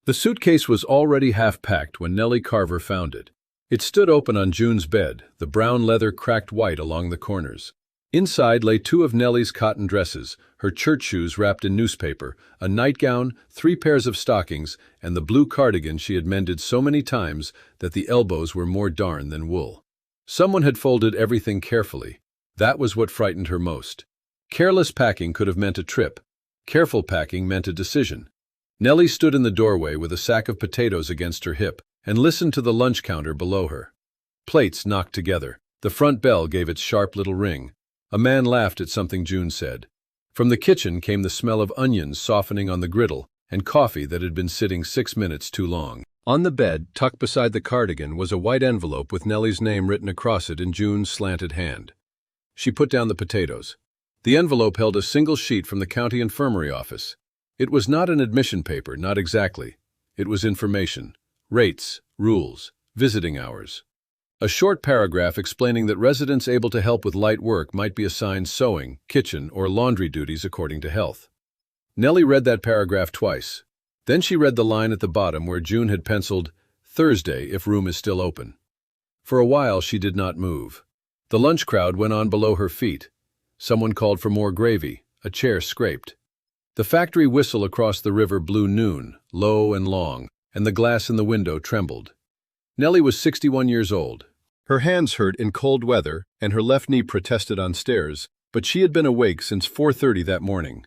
The suitcase was already half-packed when Nellie Carver found it. It stood open on June's bed, the brown leather cracked white along the corners. Inside lay two of Nellie's cotton dresses, her church shoes wrapped in newspaper, a nightgown, 3 pairs of stockings, and the blue cardigan she had mended so many times that the elbows were more darn than wool. Someone had folded everything carefully. That was what frightened her most. Careless packing could have meant a trip. Careful packing meant a decision. Nellie stood in the doorway with a sack of potatoes against her hip and listened to the lunch counter below her. Plates knocked together. The front bell gave its sharp little ring. A man laughed at something June said. From the kitchen came the smell of onions softening on the griddle and coffee that had been sitting 6 minutes too long. On the bed, tucked beside the cardigan, was a white envelope with Nellie's name written across it in June's slanted hand. She put down the potatoes. The envelope held a single sheet from the county infirmary office. It was not an admission paper, not exactly. It was information. Rates, rules, visiting hours. A short paragraph explaining that residents able to help with light work might be assigned sewing, kitchen, or laundry duties according to health. Nellie read that paragraph twice. Then she read the line at the bottom where June had penciled, "Thursday if room is still open." For a while she did not move. The lunch crowd went on below her feet. Someone called for more gravy. A chair scraped. The factory whistle across the river blew noon, low and long, and the glass in the window trembled. Nellie was 61 years old. Her hands hurt in cold weather, and her left knee protested on stairs, but she had been awake since 4:30 that morning.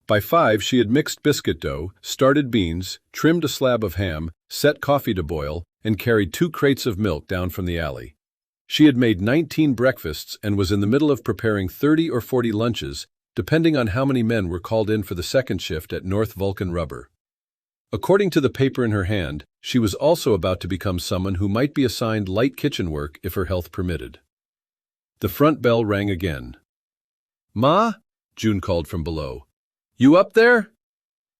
By 5 she had mixed biscuit dough, started beans, trimmed a slab of ham, set coffee to boil, and carried 2 crates of milk down from the alley. She had made 19 breakfasts and was in the middle of preparing 30 or 40 lunches, depending on how many men were called in for the second shift at North Vulcan Rubber. According to the paper in her hand, she was also about to become someone who might be assigned light kitchen work if her health permitted. The front bell rang again. "Ma?" June called from below. "You up there?"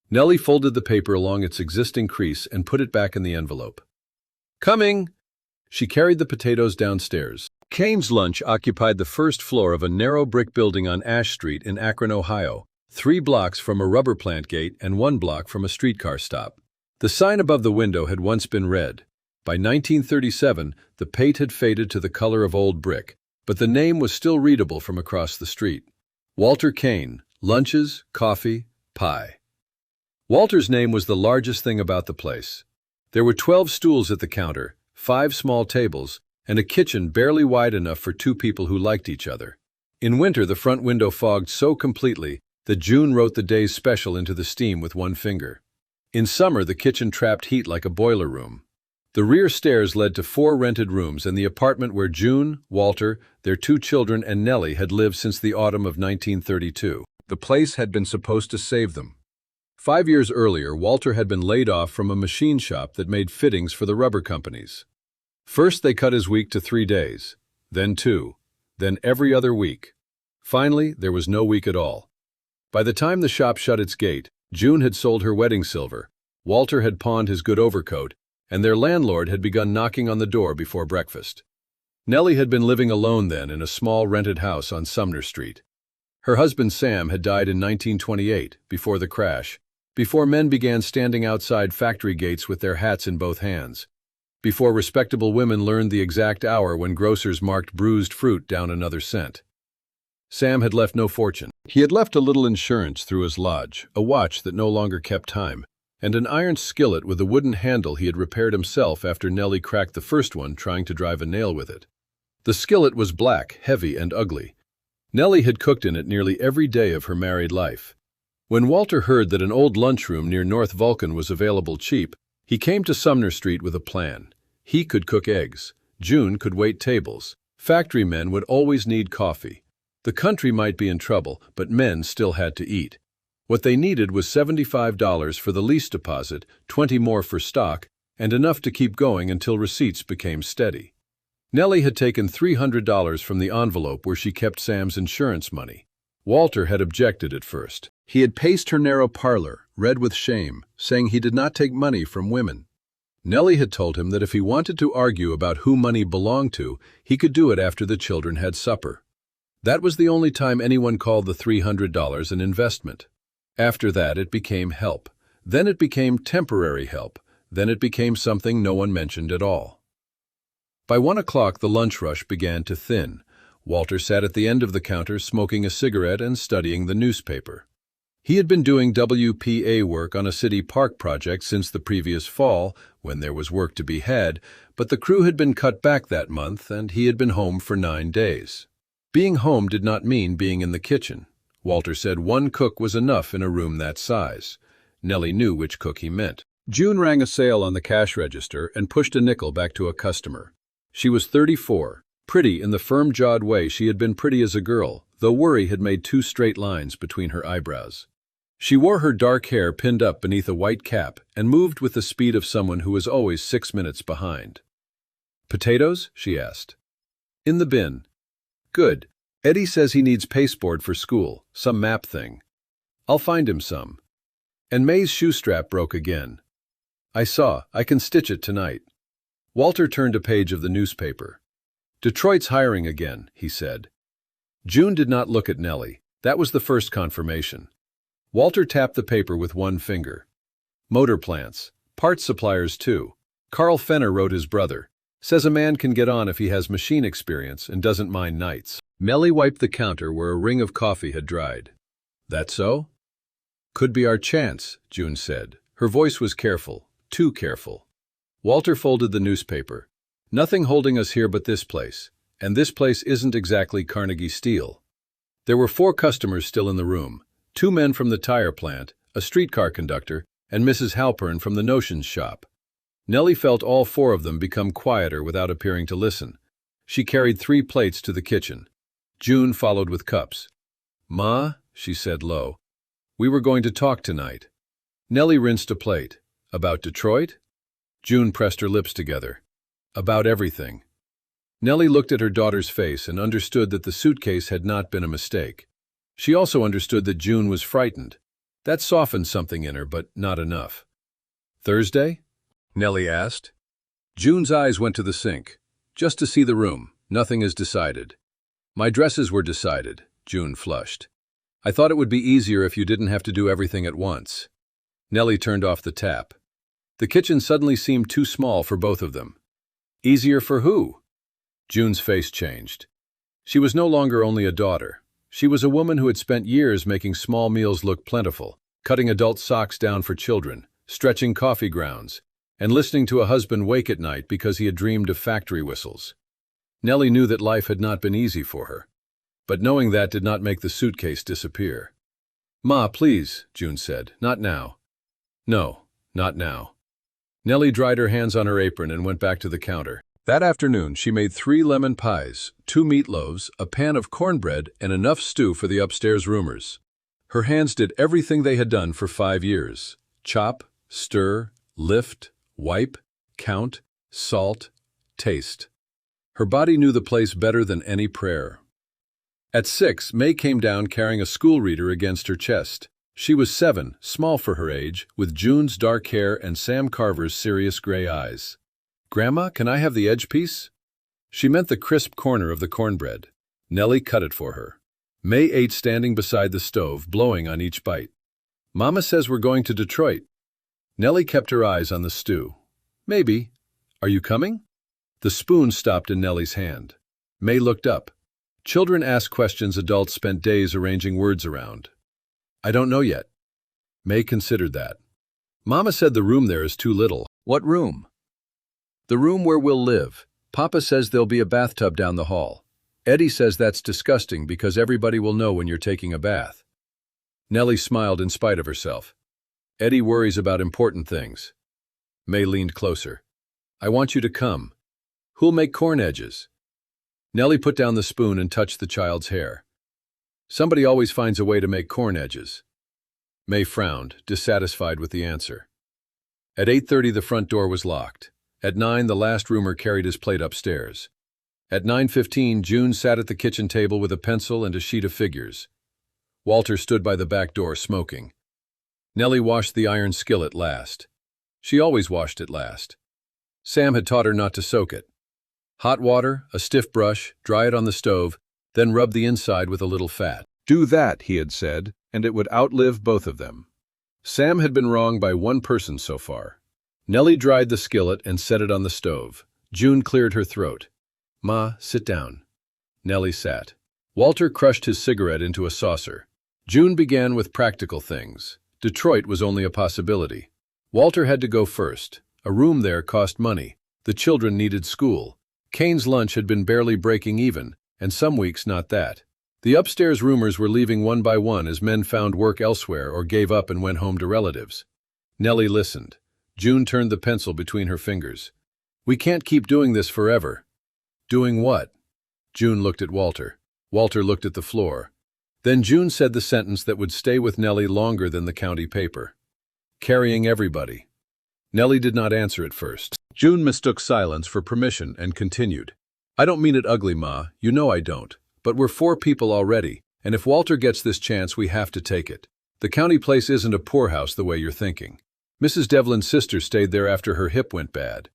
Nellie folded the paper along its existing crease and put it back in the envelope. "Coming!" She carried the potatoes downstairs. Kane's lunch occupied the first floor of a narrow brick building on Ash Street in Akron, Ohio, 3 blocks from a rubber plant gate and 1 block from a streetcar stop. The sign above the window had once been red. By 1937, the paint had faded to the color of old brick, but the name was still readable from across the street. Walter Kane, lunches, coffee, pie. Walter's name was the largest thing about the place. There were 12 stools at the counter, 5 small tables, and a kitchen barely wide enough for 2 people who liked each other. In winter, the front window fogged so completely that June wrote the day's special into the steam with 1 finger. In summer, the kitchen trapped heat like a boiler room. The rear stairs led to 4 rented rooms and the apartment where June, Walter, their 2 children, and Nellie had lived since the autumn of 1932. The place had been supposed to save them. 5 years earlier, Walter had been laid off from a machine shop that made fittings for the rubber companies. First, they cut his week to 3 days, then 2, then every other week. Finally, there was no week at all. By the time the shop shut its gate, June had sold her wedding silver, Walter had pawned his good overcoat, and their landlord had begun knocking on the door before breakfast. Nellie had been living alone then in a small rented house on Sumner Street. Her husband Sam had died in 1928, before the crash, before men began standing outside factory gates with their hats in both hands, before respectable women learned the exact hour when grocers marked bruised fruit down another cent. Sam had left no fortune. He had left a little insurance through his lodge, a watch that no longer kept time, and an iron skillet with a wooden handle he had repaired himself after Nellie cracked the first one trying to drive a nail with it. The skillet was black, heavy, and ugly. Nellie had cooked in it nearly every day of her married life. When Walter heard that an old lunchroom near North Vulcan was available cheap, he came to Sumner Street with a plan. He could cook eggs. June could wait tables. Factory men would always need coffee. The country might be in trouble, but men still had to eat. What they needed was $75 for the lease deposit, 20 more for stock, and enough to keep going until receipts became steady. Nellie had taken $300 from the envelope where she kept Sam's insurance money. Walter had objected at first. He had paced her narrow parlor, red with shame, saying he did not take money from women. Nellie had told him that if he wanted to argue about who money belonged to, he could do it after the children had supper. That was the only time anyone called the $300 an investment. After that, it became help. Then it became temporary help. Then it became something no one mentioned at all. By 1 o'clock, the lunch rush began to thin. Walter sat at the end of the counter smoking a cigarette and studying the newspaper. He had been doing WPA work on a city park project since the previous fall, when there was work to be had, but the crew had been cut back that month, and he had been home for 9 days. Being home did not mean being in the kitchen. Walter said one cook was enough in a room that size. Nellie knew which cook he meant. June rang a sale on the cash register and pushed a nickel back to a customer. She was 34, pretty in the firm-jawed way she had been pretty as a girl, though worry had made 2 straight lines between her eyebrows. She wore her dark hair pinned up beneath a white cap and moved with the speed of someone who was always 6 minutes behind. "Potatoes?" she asked. "In the bin." "Good. Eddie says he needs pasteboard for school, some map thing. I'll find him some." And May's shoe strap broke again. "I saw. I can stitch it tonight." Walter turned a page of the newspaper. "Detroit's hiring again," he said. June did not look at Nellie. That was the first confirmation. Walter tapped the paper with one finger. "Motor plants. Parts suppliers too. Carl Fenner wrote his brother. Says a man can get on if he has machine experience and doesn't mind nights." Nellie wiped the counter where a ring of coffee had dried. "That so?" "Could be our chance," June said. Her voice was careful, too careful. Walter folded the newspaper. "Nothing holding us here but this place. And this place isn't exactly Carnegie Steel." There were 4 customers still in the room. 2 men from the tire plant, a streetcar conductor, and Mrs. Halpern from the notions shop. Nellie felt all 4 of them become quieter without appearing to listen. She carried 3 plates to the kitchen. June followed with cups. "Ma," she said low, "we were going to talk tonight." Nellie rinsed a plate. "About Detroit?" June pressed her lips together. "About everything." Nellie looked at her daughter's face and understood that the suitcase had not been a mistake. She also understood that June was frightened. That softened something in her, but not enough. "Thursday?" Nellie asked. June's eyes went to the sink. "Just to see the room. Nothing is decided." "My dresses were decided," June flushed. "I thought it would be easier if you didn't have to do everything at once." Nellie turned off the tap. The kitchen suddenly seemed too small for both of them. "Easier for who?" June's face changed. She was no longer only a daughter. She was a woman who had spent years making small meals look plentiful, cutting adult socks down for children, stretching coffee grounds, and listening to a husband wake at night because he had dreamed of factory whistles. Nellie knew that life had not been easy for her. But knowing that did not make the suitcase disappear. "Ma, please," June said. "Not now." "No, not now." Nellie dried her hands on her apron and went back to the counter. That afternoon, she made 3 lemon pies, 2 meatloaves, a pan of cornbread, and enough stew for the upstairs roomers. Her hands did everything they had done for 5 years. Chop, stir, lift, wipe, count, salt, taste. Her body knew the place better than any prayer. At 6, May came down carrying a school reader against her chest. She was 7, small for her age, with June's dark hair and Sam Carver's serious gray eyes. "Grandma, can I have the edge piece?" She meant the crisp corner of the cornbread. Nellie cut it for her. May ate standing beside the stove, blowing on each bite. "Mama says we're going to Detroit." Nellie kept her eyes on the stew. "Maybe. Are you coming?" The spoon stopped in Nellie's hand. May looked up. Children ask questions adults spent days arranging words around. "I don't know yet." May considered that. "Mama said the room there is too little." "What room?" "The room where we'll live. Papa says there'll be a bathtub down the hall. Eddie says that's disgusting because everybody will know when you're taking a bath." Nellie smiled in spite of herself. "Eddie worries about important things." May leaned closer. "I want you to come. Who'll make corn edges?" Nellie put down the spoon and touched the child's hair. "Somebody always finds a way to make corn edges." May frowned, dissatisfied with the answer. At 8:30 the front door was locked. At 9 the last roomer carried his plate upstairs. At 9:15 June sat at the kitchen table with a pencil and a sheet of figures. Walter stood by the back door smoking. Nellie washed the iron skillet last. She always washed it last. Sam had taught her not to soak it. Hot water, a stiff brush, dry it on the stove, then rub the inside with a little fat. "Do that," he had said, and it would outlive both of them. Sam had been wrong by one person so far. Nellie dried the skillet and set it on the stove. June cleared her throat. "Ma, sit down." Nellie sat. Walter crushed his cigarette into a saucer. June began with practical things. Detroit was only a possibility. Walter had to go first. A room there cost money. The children needed school. Kane's lunch had been barely breaking even, and some weeks not that. The upstairs roomers were leaving one by one as men found work elsewhere or gave up and went home to relatives. Nellie listened. June turned the pencil between her fingers. "We can't keep doing this forever." "Doing what?" June looked at Walter. Walter looked at the floor. Then June said the sentence that would stay with Nellie longer than the county paper. "Carrying everybody." Nellie did not answer at first. June mistook silence for permission and continued. "I don't mean it ugly, Ma. You know I don't. But we're 4 people already, and if Walter gets this chance, we have to take it. The county place isn't a poorhouse the way you're thinking. Mrs. Devlin's sister stayed there after her hip went bad.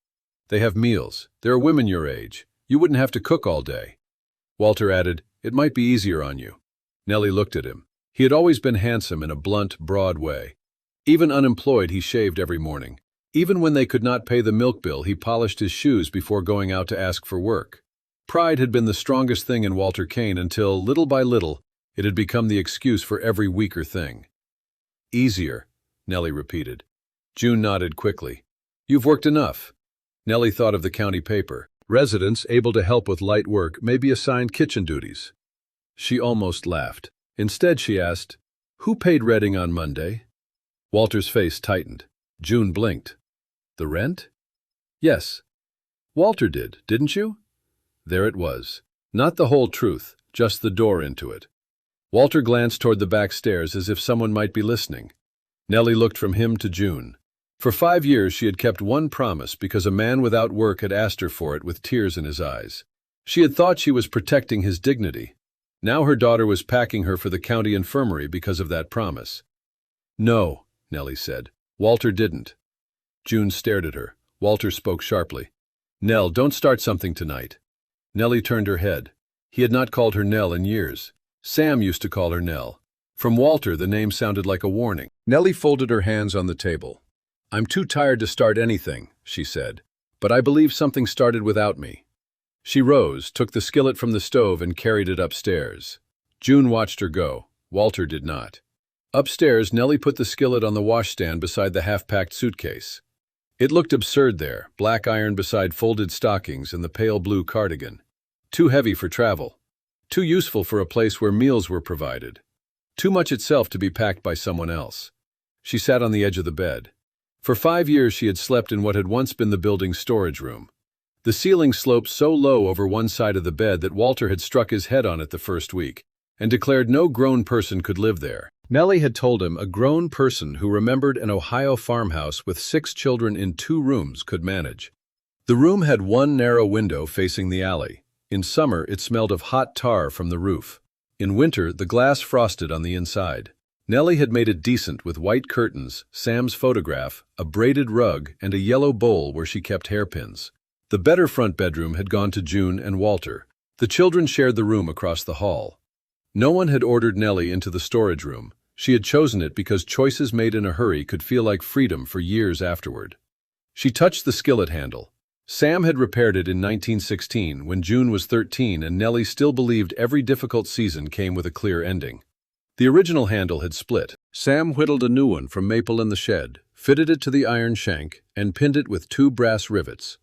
They have meals. There are women your age. You wouldn't have to cook all day." Walter added, "It might be easier on you." Nellie looked at him. He had always been handsome in a blunt, broad way. Even unemployed, he shaved every morning. Even when they could not pay the milk bill, he polished his shoes before going out to ask for work. Pride had been the strongest thing in Walter Kane until, little by little, it had become the excuse for every weaker thing. "Easier," Nellie repeated. June nodded quickly. "You've worked enough." Nellie thought of the county paper. Residents able to help with light work may be assigned kitchen duties. She almost laughed. Instead, she asked, "Who paid Redding on Monday?" Walter's face tightened. June blinked. "The rent?" "Yes." "Walter did, didn't you?" There it was. Not the whole truth, just the door into it. Walter glanced toward the back stairs as if someone might be listening. Nellie looked from him to June. For 5 years she had kept one promise because a man without work had asked her for it with tears in his eyes. She had thought she was protecting his dignity. Now her daughter was packing her for the county infirmary because of that promise. "No," Nellie said. "Walter didn't." June stared at her. Walter spoke sharply. "Nell, don't start something tonight." Nellie turned her head. He had not called her Nell in years. Sam used to call her Nell. From Walter, the name sounded like a warning. Nellie folded her hands on the table. "I'm too tired to start anything," she said, "but I believe something started without me." She rose, took the skillet from the stove, and carried it upstairs. June watched her go. Walter did not. Upstairs, Nellie put the skillet on the washstand beside the half-packed suitcase. It looked absurd there, black iron beside folded stockings and the pale blue cardigan. Too heavy for travel. Too useful for a place where meals were provided. Too much itself to be packed by someone else. She sat on the edge of the bed. For 5 years she had slept in what had once been the building's storage room. The ceiling sloped so low over one side of the bed that Walter had struck his head on it the first week, and declared no grown person could live there. Nellie had told him a grown person who remembered an Ohio farmhouse with 6 children in 2 rooms could manage. The room had one narrow window facing the alley. In summer, it smelled of hot tar from the roof. In winter, the glass frosted on the inside. Nellie had made it decent with white curtains, Sam's photograph, a braided rug, and a yellow bowl where she kept hairpins. The better front bedroom had gone to June and Walter. The children shared the room across the hall. No one had ordered Nellie into the storage room. She had chosen it because choices made in a hurry could feel like freedom for years afterward. She touched the skillet handle. Sam had repaired it in 1916 when June was 13 and Nellie still believed every difficult season came with a clear ending. The original handle had split. Sam whittled a new one from maple in the shed, fitted it to the iron shank, and pinned it with 2 brass rivets.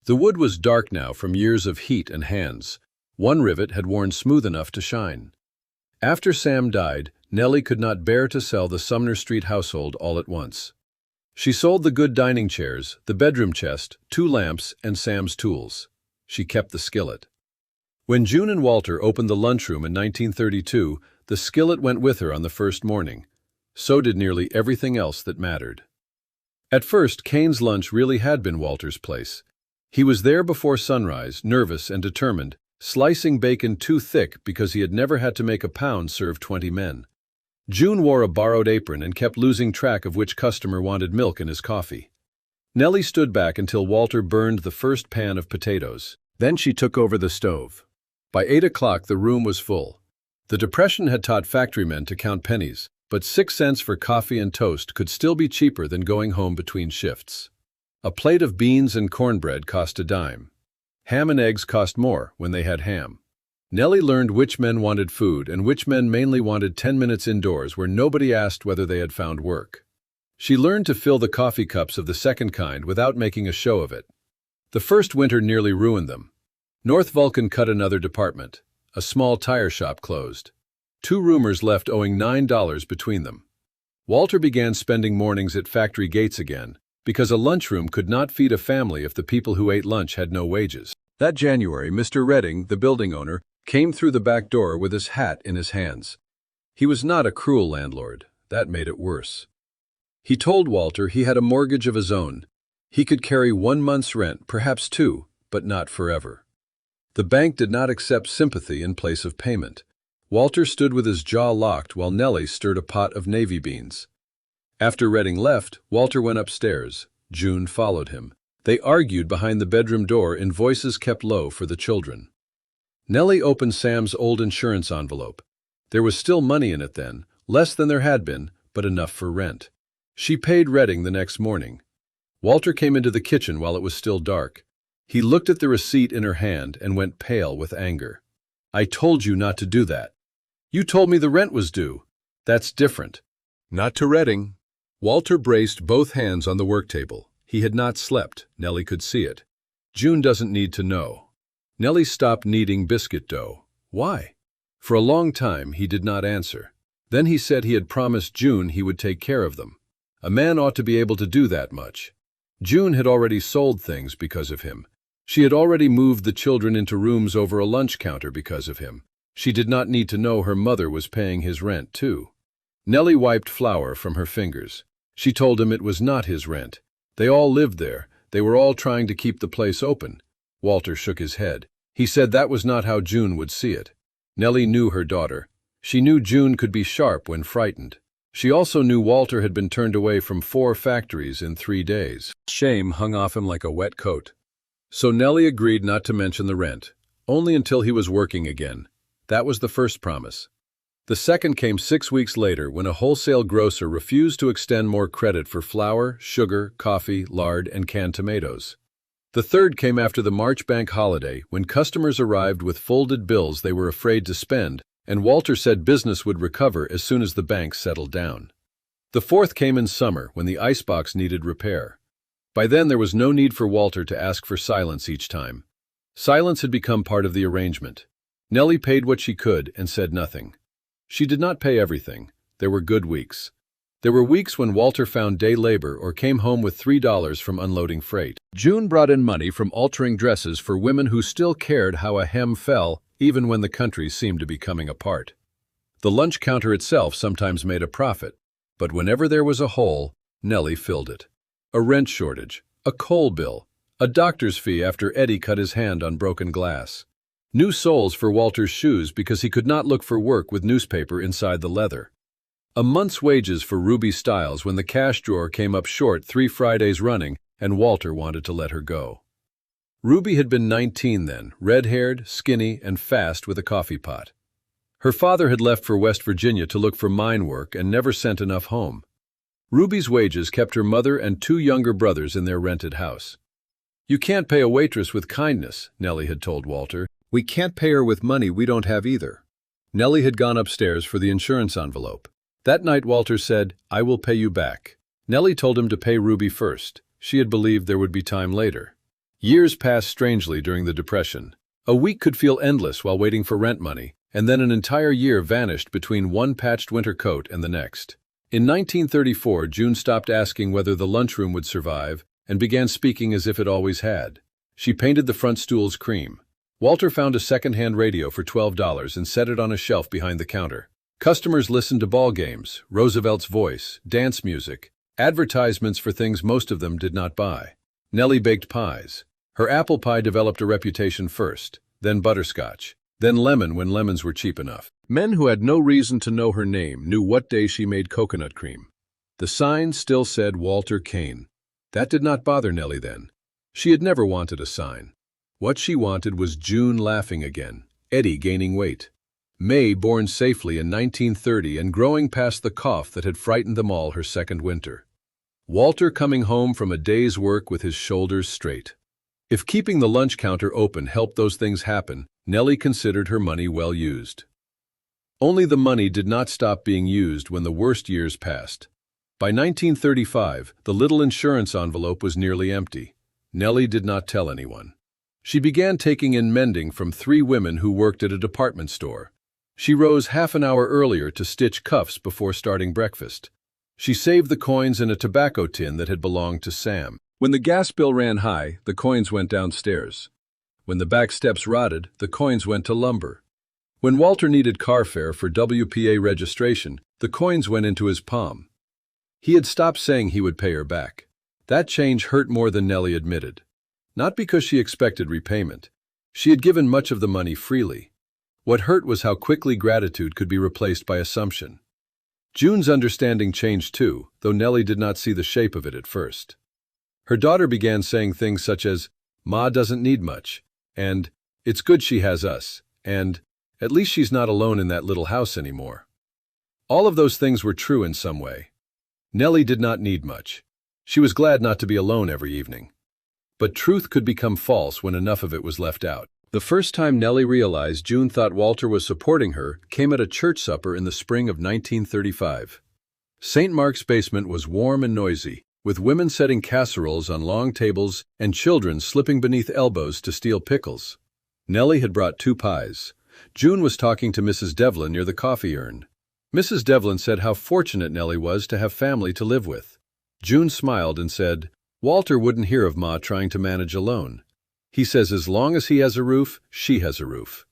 The wood was dark now from years of heat and hands. One rivet had worn smooth enough to shine. After Sam died, Nellie could not bear to sell the Sumner Street household all at once. She sold the good dining chairs, the bedroom chest, 2 lamps, and Sam's tools. She kept the skillet. When June and Walter opened the lunchroom in 1932, the skillet went with her on the first morning. So did nearly everything else that mattered. At first, Kane's lunch really had been Walter's place. He was there before sunrise, nervous and determined, slicing bacon too thick because he had never had to make a pound serve 20 men. June wore a borrowed apron and kept losing track of which customer wanted milk in his coffee. Nellie stood back until Walter burned the first pan of potatoes. Then she took over the stove. By 8 o'clock, the room was full. The Depression had taught factory men to count pennies. But 6 cents for coffee and toast could still be cheaper than going home between shifts. A plate of beans and cornbread cost a dime. Ham and eggs cost more when they had ham. Nellie learned which men wanted food and which men mainly wanted 10 minutes indoors where nobody asked whether they had found work. She learned to fill the coffee cups of the second kind without making a show of it. The first winter nearly ruined them. North Vulcan cut another department. A small tire shop closed. 2 roomers left owing $9 between them. Walter began spending mornings at factory gates again, because a lunchroom could not feed a family if the people who ate lunch had no wages. That January, Mr. Redding, the building owner, came through the back door with his hat in his hands. He was not a cruel landlord. That made it worse. He told Walter he had a mortgage of his own. He could carry 1 month's rent, perhaps 2, but not forever. The bank did not accept sympathy in place of payment. Walter stood with his jaw locked while Nellie stirred a pot of navy beans. After Redding left, Walter went upstairs. June followed him. They argued behind the bedroom door in voices kept low for the children. Nellie opened Sam's old insurance envelope. There was still money in it then, less than there had been, but enough for rent. She paid Redding the next morning. Walter came into the kitchen while it was still dark. He looked at the receipt in her hand and went pale with anger. "I told you not to do that. You told me the rent was due. That's different." "Not to Redding." Walter braced both hands on the work table. He had not slept. Nellie could see it. "June doesn't need to know." Nellie stopped kneading biscuit dough. "Why?" For a long time he did not answer. Then he said he had promised June he would take care of them. A man ought to be able to do that much. June had already sold things because of him. She had already moved the children into rooms over a lunch counter because of him. She did not need to know her mother was paying his rent, too. Nellie wiped flour from her fingers. She told him it was not his rent. They all lived there. They were all trying to keep the place open. Walter shook his head. He said that was not how June would see it. Nellie knew her daughter. She knew June could be sharp when frightened. She also knew Walter had been turned away from 4 factories in 3 days. Shame hung off him like a wet coat. So Nellie agreed not to mention the rent, only until he was working again. That was the first promise. The second came 6 weeks later when a wholesale grocer refused to extend more credit for flour, sugar, coffee, lard, and canned tomatoes. The third came after the March bank holiday when customers arrived with folded bills they were afraid to spend, and Walter said business would recover as soon as the bank settled down. The fourth came in summer when the icebox needed repair. By then there was no need for Walter to ask for silence each time. Silence had become part of the arrangement. Nellie paid what she could and said nothing. She did not pay everything. There were good weeks. There were weeks when Walter found day labor or came home with $3 from unloading freight. June brought in money from altering dresses for women who still cared how a hem fell even when the country seemed to be coming apart. The lunch counter itself sometimes made a profit, but whenever there was a hole, Nellie filled it. A rent shortage, a coal bill, a doctor's fee after Eddie cut his hand on broken glass. New soles for Walter's shoes because he could not look for work with newspaper inside the leather. A month's wages for Ruby Stiles when the cash drawer came up short 3 Fridays running and Walter wanted to let her go. Ruby had been 19 then, red-haired, skinny, and fast with a coffee pot. Her father had left for West Virginia to look for mine work and never sent enough home. Ruby's wages kept her mother and 2 younger brothers in their rented house. "You can't pay a waitress with kindness," Nellie had told Walter. "We can't pay her with money we don't have either." Nellie had gone upstairs for the insurance envelope. That night Walter said, "I will pay you back." Nellie told him to pay Ruby first. She had believed there would be time later. Years passed strangely during the Depression. A week could feel endless while waiting for rent money, and then an entire year vanished between one patched winter coat and the next. In 1934, June stopped asking whether the lunchroom would survive and began speaking as if it always had. She painted the front stools cream. Walter found a second-hand radio for $12 and set it on a shelf behind the counter. Customers listened to ball games, Roosevelt's voice, dance music, advertisements for things most of them did not buy. Nellie baked pies. Her apple pie developed a reputation first, then butterscotch, then lemon when lemons were cheap enough. Men who had no reason to know her name knew what day she made coconut cream. The sign still said Walter Kane. That did not bother Nellie then. She had never wanted a sign. What she wanted was June laughing again, Eddie gaining weight. May born safely in 1930 and growing past the cough that had frightened them all her second winter. Walter coming home from a day's work with his shoulders straight. If keeping the lunch counter open helped those things happen, Nellie considered her money well used. Only the money did not stop being used when the worst years passed. By 1935, the little insurance envelope was nearly empty. Nellie did not tell anyone. She began taking in mending from 3 women who worked at a department store. She rose half an hour earlier to stitch cuffs before starting breakfast. She saved the coins in a tobacco tin that had belonged to Sam. When the gas bill ran high, the coins went downstairs. When the back steps rotted, the coins went to lumber. When Walter needed car fare for WPA registration, the coins went into his palm. He had stopped saying he would pay her back. That change hurt more than Nellie admitted. Not because she expected repayment. She had given much of the money freely. What hurt was how quickly gratitude could be replaced by assumption. June's understanding changed too, though Nellie did not see the shape of it at first. Her daughter began saying things such as, "Ma doesn't need much," and "It's good she has us," and "At least she's not alone in that little house anymore." All of those things were true in some way. Nellie did not need much. She was glad not to be alone every evening. But truth could become false when enough of it was left out. The first time Nellie realized June thought Walter was supporting her came at a church supper in the spring of 1935. St. Mark's basement was warm and noisy, with women setting casseroles on long tables and children slipping beneath elbows to steal pickles. Nellie had brought 2 pies. June was talking to Mrs. Devlin near the coffee urn. Mrs. Devlin said how fortunate Nellie was to have family to live with. June smiled and said, "Walter wouldn't hear of Ma trying to manage alone. He says as long as he has a roof, she has a roof."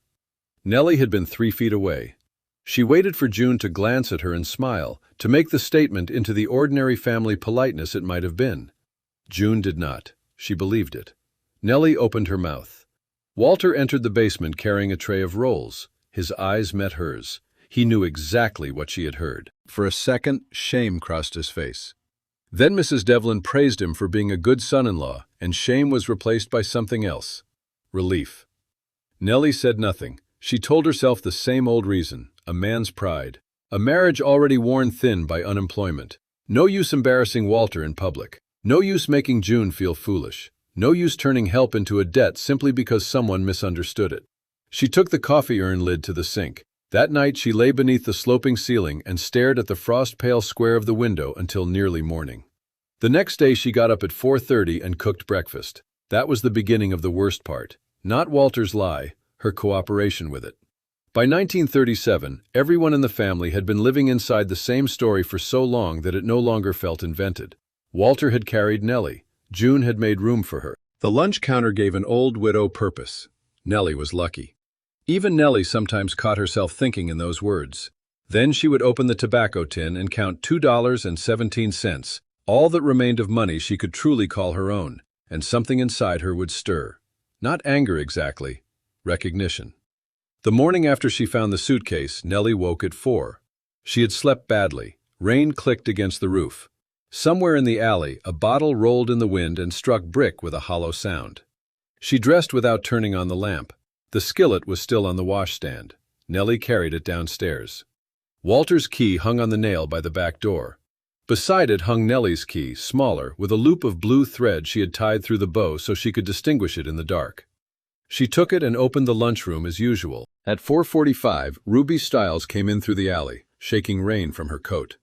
Nellie had been 3 feet away. She waited for June to glance at her and smile, to make the statement into the ordinary family politeness it might have been. June did not. She believed it. Nellie opened her mouth. Walter entered the basement carrying a tray of rolls. His eyes met hers. He knew exactly what she had heard. For a second, shame crossed his face. Then Mrs. Devlin praised him for being a good son-in-law, and shame was replaced by something else. Relief. Nellie said nothing. She told herself the same old reason, a man's pride. A marriage already worn thin by unemployment. No use embarrassing Walter in public. No use making June feel foolish. No use turning help into a debt simply because someone misunderstood it. She took the coffee urn lid to the sink. That night she lay beneath the sloping ceiling and stared at the frost-pale square of the window until nearly morning. The next day she got up at 4:30 and cooked breakfast. That was the beginning of the worst part. Not Walter's lie, her cooperation with it. By 1937, everyone in the family had been living inside the same story for so long that it no longer felt invented. Walter had carried Nellie. June had made room for her. The lunch counter gave an old widow purpose. Nellie was lucky. Even Nellie sometimes caught herself thinking in those words. Then she would open the tobacco tin and count $2.17, all that remained of money she could truly call her own, and something inside her would stir. Not anger exactly, recognition. The morning after she found the suitcase, Nellie woke at 4. She had slept badly. Rain clicked against the roof. Somewhere in the alley, a bottle rolled in the wind and struck brick with a hollow sound. She dressed without turning on the lamp. The skillet was still on the washstand. Nellie carried it downstairs. Walter's key hung on the nail by the back door. Beside it hung Nellie's key, smaller, with a loop of blue thread she had tied through the bow so she could distinguish it in the dark. She took it and opened the lunchroom as usual. At 4:45, Ruby Stiles came in through the alley, shaking rain from her coat.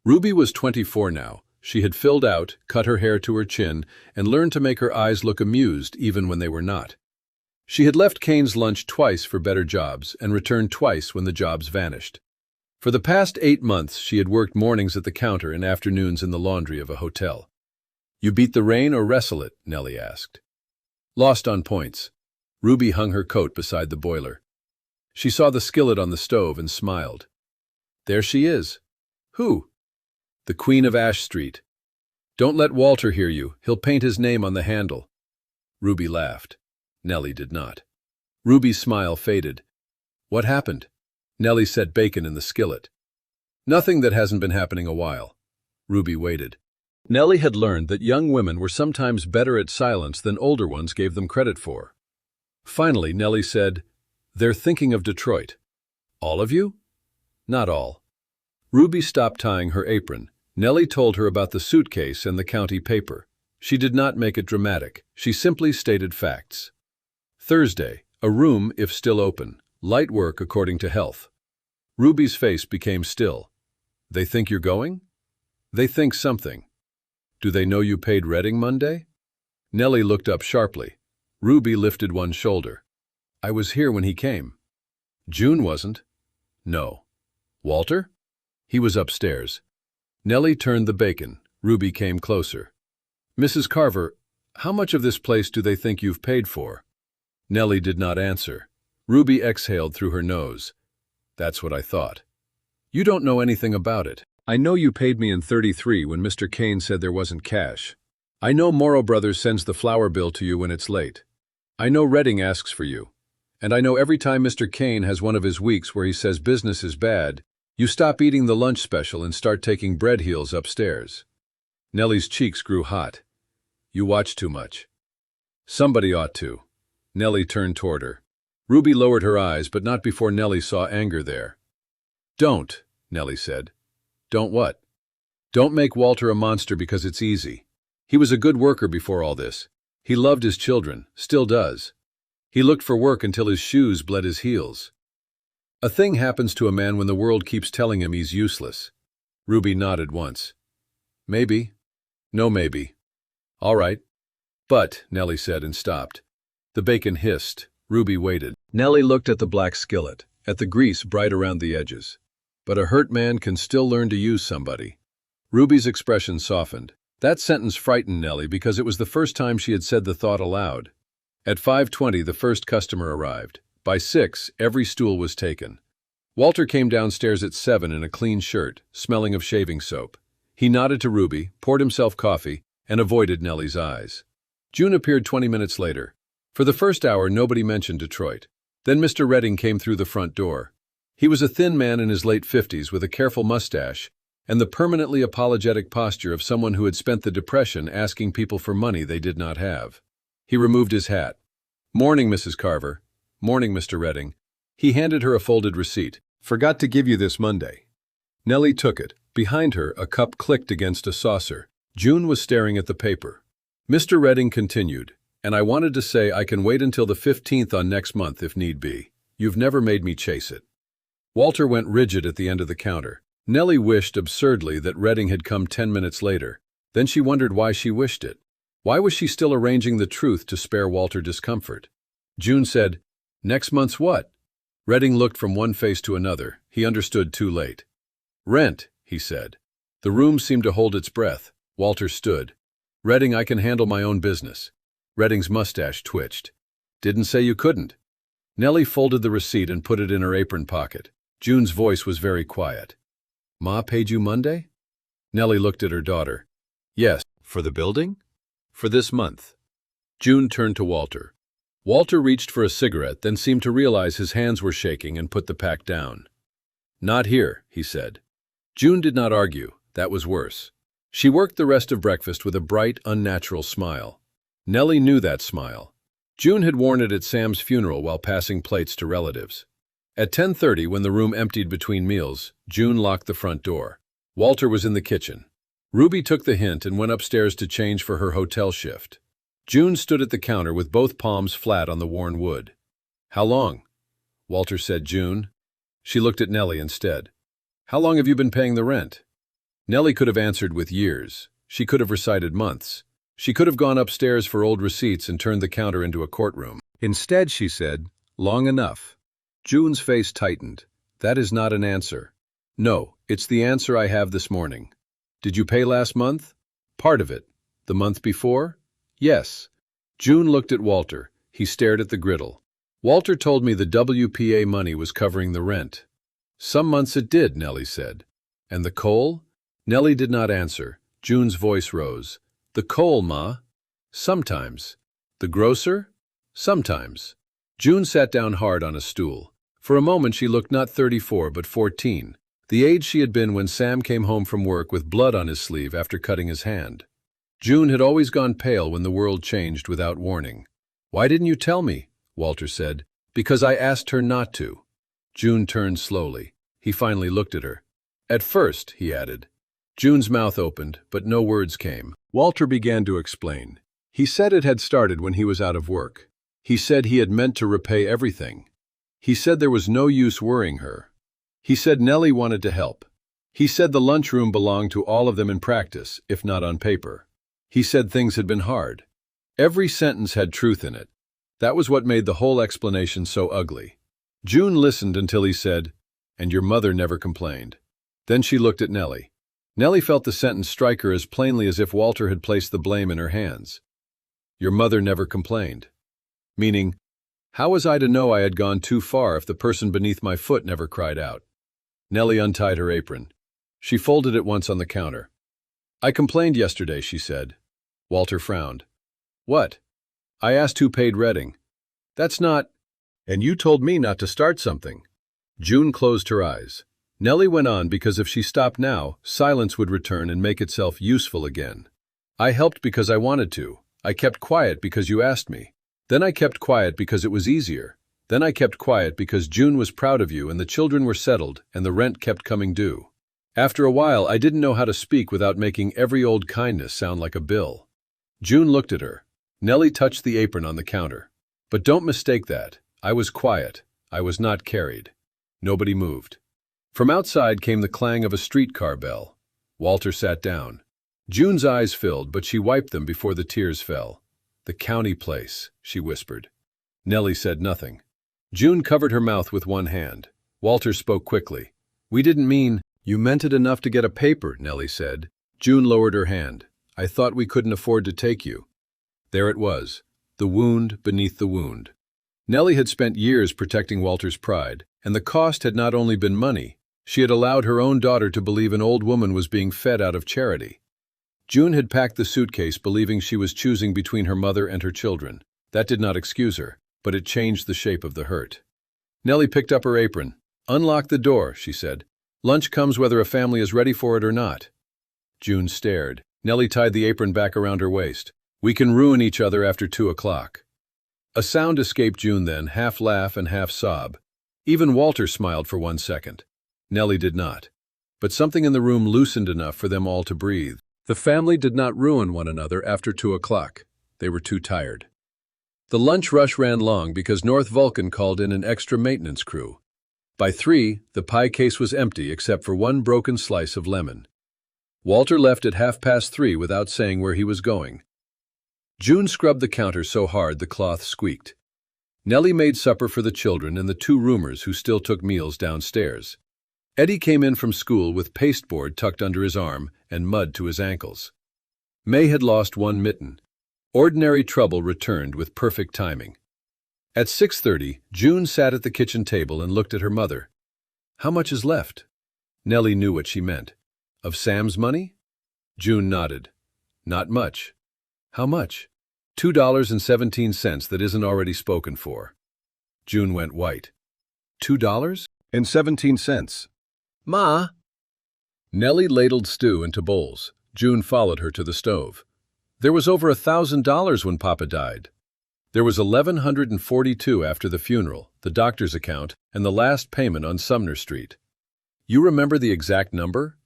Ruby was 24 now. She had filled out, cut her hair to her chin, and learned to make her eyes look amused even when they were not. She had left Kane's lunch twice for better jobs and returned twice when the jobs vanished. For the past 8 months, she had worked mornings at the counter and afternoons in the laundry of a hotel. "You beat the rain or wrestle it?" Nellie asked. "Lost on points." Ruby hung her coat beside the boiler. She saw the skillet on the stove and smiled. "There she is." "Who?" "The Queen of Ash Street. Don't let Walter hear you. He'll paint his name on the handle." Ruby laughed. Nellie did not. Ruby's smile faded. "What happened?" Nellie set bacon in the skillet. "Nothing that hasn't been happening a while." Ruby waited. Nellie had learned that young women were sometimes better at silence than older ones gave them credit for. Finally, Nellie said, "They're thinking of Detroit." All of you? Not all. Ruby stopped tying her apron. Nellie told her about the suitcase and the county paper. She did not make it dramatic. She simply stated facts. Thursday, a room if still open. Light work according to health. Ruby's face became still. They think you're going? They think something. Do they know you paid Redding Monday? Nellie looked up sharply. Ruby lifted one shoulder. I was here when he came. June wasn't. No. Walter? He was upstairs. Nellie turned the bacon. Ruby came closer. Mrs. Carver, how much of this place do they think you've paid for? Nellie did not answer. Ruby exhaled through her nose. That's what I thought. You don't know anything about it. I know you paid me in 33 when Mr. Kane said there wasn't cash. I know Morrow Brothers sends the flour bill to you when it's late. I know Redding asks for you. And I know every time Mr. Kane has one of his weeks where he says business is bad, you stop eating the lunch special and start taking bread heels upstairs. Nellie's cheeks grew hot. You watch too much. Somebody ought to. Nellie turned toward her. Ruby lowered her eyes, but not before Nellie saw anger there. Don't, Nellie said. Don't what? Don't make Walter a monster because it's easy. He was a good worker before all this. He loved his children, still does. He looked for work until his shoes bled his heels. A thing happens to a man when the world keeps telling him he's useless. Ruby nodded once. Maybe. No maybe. All right. But, Nellie said and stopped. The bacon hissed. Ruby waited. Nellie looked at the black skillet, at the grease bright around the edges. But a hurt man can still learn to use somebody. Ruby's expression softened. That sentence frightened Nellie because it was the first time she had said the thought aloud. At 5:20, the first customer arrived. By 6, every stool was taken. Walter came downstairs at 7 in a clean shirt, smelling of shaving soap. He nodded to Ruby, poured himself coffee, and avoided Nellie's eyes. June appeared 20 minutes later. For the first hour, nobody mentioned Detroit. Then Mr. Redding came through the front door. He was a thin man in his late 50s with a careful mustache and the permanently apologetic posture of someone who had spent the Depression asking people for money they did not have. He removed his hat. Morning, Mrs. Carver. Morning, Mr. Redding. He handed her a folded receipt. Forgot to give you this Monday. Nellie took it. Behind her, a cup clicked against a saucer. June was staring at the paper. Mr. Redding continued, and I wanted to say I can wait until the 15th on next month if need be. You've never made me chase it. Walter went rigid at the end of the counter. Nellie wished absurdly that Redding had come 10 minutes later. Then she wondered why she wished it. Why was she still arranging the truth to spare Walter discomfort? June said, Next month's what? Redding looked from one face to another. He understood too late. Rent, he said. The room seemed to hold its breath. Walter stood. Redding, I can handle my own business. Redding's mustache twitched. Didn't say you couldn't. Nellie folded the receipt and put it in her apron pocket. June's voice was very quiet. Ma paid you Monday? Nellie looked at her daughter. Yes. For the building? For this month. June turned to Walter. Walter reached for a cigarette, then seemed to realize his hands were shaking and put the pack down. Not here, he said. June did not argue. That was worse. She worked the rest of breakfast with a bright, unnatural smile. Nellie knew that smile. June had worn it at Sam's funeral while passing plates to relatives. At 10:30, when the room emptied between meals, June locked the front door. Walter was in the kitchen. Ruby took the hint and went upstairs to change for her hotel shift. June stood at the counter with both palms flat on the worn wood. How long? Walter said June. She looked at Nellie instead. How long have you been paying the rent? Nellie could have answered with years. She could have recited months. She could have gone upstairs for old receipts and turned the counter into a courtroom. Instead, she said, long enough. June's face tightened. That is not an answer. No, it's the answer I have this morning. Did you pay last month? Part of it. The month before? Yes. June looked at Walter. He stared at the griddle. Walter told me the WPA money was covering the rent. Some months it did, Nellie said. And the coal? Nellie did not answer. June's voice rose. The coal, Ma? Sometimes. The grocer? Sometimes. June sat down hard on a stool. For a moment she looked not 34 but 14, the age she had been when Sam came home from work with blood on his sleeve after cutting his hand. June had always gone pale when the world changed without warning. Why didn't you tell me? Walter said. Because I asked her not to. June turned slowly. He finally looked at her. At first, he added. June's mouth opened, but no words came. Walter began to explain. He said it had started when he was out of work. He said he had meant to repay everything. He said there was no use worrying her. He said Nellie wanted to help. He said the lunchroom belonged to all of them in practice, if not on paper. He said things had been hard. Every sentence had truth in it. That was what made the whole explanation so ugly. June listened until he said, "And your mother never complained." Then she looked at Nellie. Nellie felt the sentence strike her as plainly as if Walter had placed the blame in her hands. Your mother never complained. Meaning, how was I to know I had gone too far if the person beneath my foot never cried out? Nellie untied her apron. She folded it once on the counter. I complained yesterday, she said. Walter frowned. What? I asked who paid Redding. That's not... And you told me not to start something. June closed her eyes. Nellie went on because if she stopped now, silence would return and make itself useful again. I helped because I wanted to. I kept quiet because you asked me. Then I kept quiet because it was easier. Then I kept quiet because June was proud of you and the children were settled and the rent kept coming due. After a while, I didn't know how to speak without making every old kindness sound like a bill. June looked at her. Nellie touched the apron on the counter. But don't mistake that. I was quiet. I was not carried. Nobody moved. From outside came the clang of a streetcar bell. Walter sat down. June's eyes filled, but she wiped them before the tears fell. The county place, she whispered. Nellie said nothing. June covered her mouth with one hand. Walter spoke quickly. We didn't mean... You meant it enough to get a paper, Nellie said. June lowered her hand. I thought we couldn't afford to take you. There it was, the wound beneath the wound. Nellie had spent years protecting Walter's pride, and the cost had not only been money. She had allowed her own daughter to believe an old woman was being fed out of charity. June had packed the suitcase believing she was choosing between her mother and her children. That did not excuse her, but it changed the shape of the hurt. Nellie picked up her apron. Unlock the door, she said. Lunch comes whether a family is ready for it or not. June stared. Nellie tied the apron back around her waist. We can ruin each other after 2 o'clock. A sound escaped June then, half laugh and half sob. Even Walter smiled for 1 second. Nellie did not. But something in the room loosened enough for them all to breathe. The family did not ruin one another after 2 o'clock. They were too tired. The lunch rush ran long because North Vulcan called in an extra maintenance crew. By 3, the pie case was empty except for one broken slice of lemon. Walter left at 3:30 without saying where he was going. June scrubbed the counter so hard the cloth squeaked. Nellie made supper for the children and the 2 roomers who still took meals downstairs. Eddie came in from school with pasteboard tucked under his arm and mud to his ankles. May had lost 1 mitten. Ordinary trouble returned with perfect timing. At 6:30, June sat at the kitchen table and looked at her mother. How much is left? Nellie knew what she meant. Of Sam's money? June nodded. Not much. How much? $2.17 that isn't already spoken for. June went white. $2.17. Ma! Nellie ladled stew into bowls. June followed her to the stove. There was over $1,000 when Papa died. There was $1,142 after the funeral, the doctor's account, and the last payment on Sumner Street. You remember the exact number?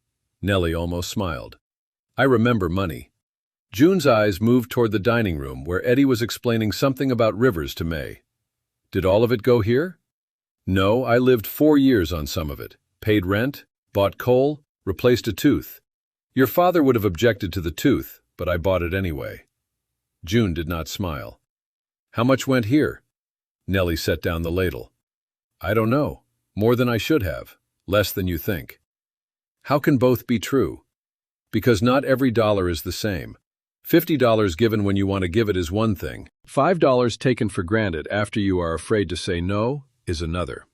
Nellie almost smiled. I remember money. June's eyes moved toward the dining room where Eddie was explaining something about rivers to May. Did all of it go here? No, I lived 4 years on some of it. Paid rent, bought coal, replaced a tooth. Your father would have objected to the tooth, but I bought it anyway. June did not smile. How much went here? Nellie set down the ladle. I don't know. More than I should have. Less than you think. How can both be true? Because not every dollar is the same. $50 given when you want to give it is one thing. $5 taken for granted after you are afraid to say no is another.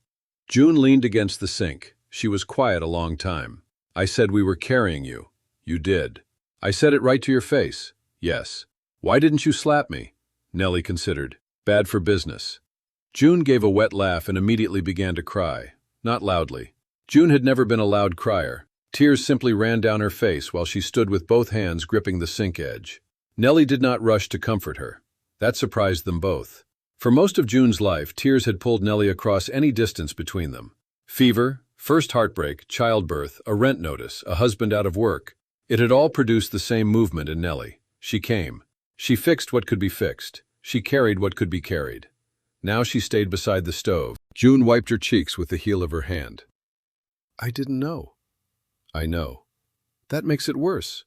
June leaned against the sink. She was quiet a long time. I said we were carrying you. You did. I said it right to your face. Yes. Why didn't you slap me? Nellie considered. Bad for business. June gave a wet laugh and immediately began to cry. Not loudly. June had never been a loud crier. Tears simply ran down her face while she stood with both hands gripping the sink edge. Nellie did not rush to comfort her. That surprised them both. For most of June's life, tears had pulled Nellie across any distance between them. Fever, first heartbreak, childbirth, a rent notice, a husband out of work. It had all produced the same movement in Nellie. She came. She fixed what could be fixed. She carried what could be carried. Now she stayed beside the stove. June wiped her cheeks with the heel of her hand. I didn't know. I know. That makes it worse.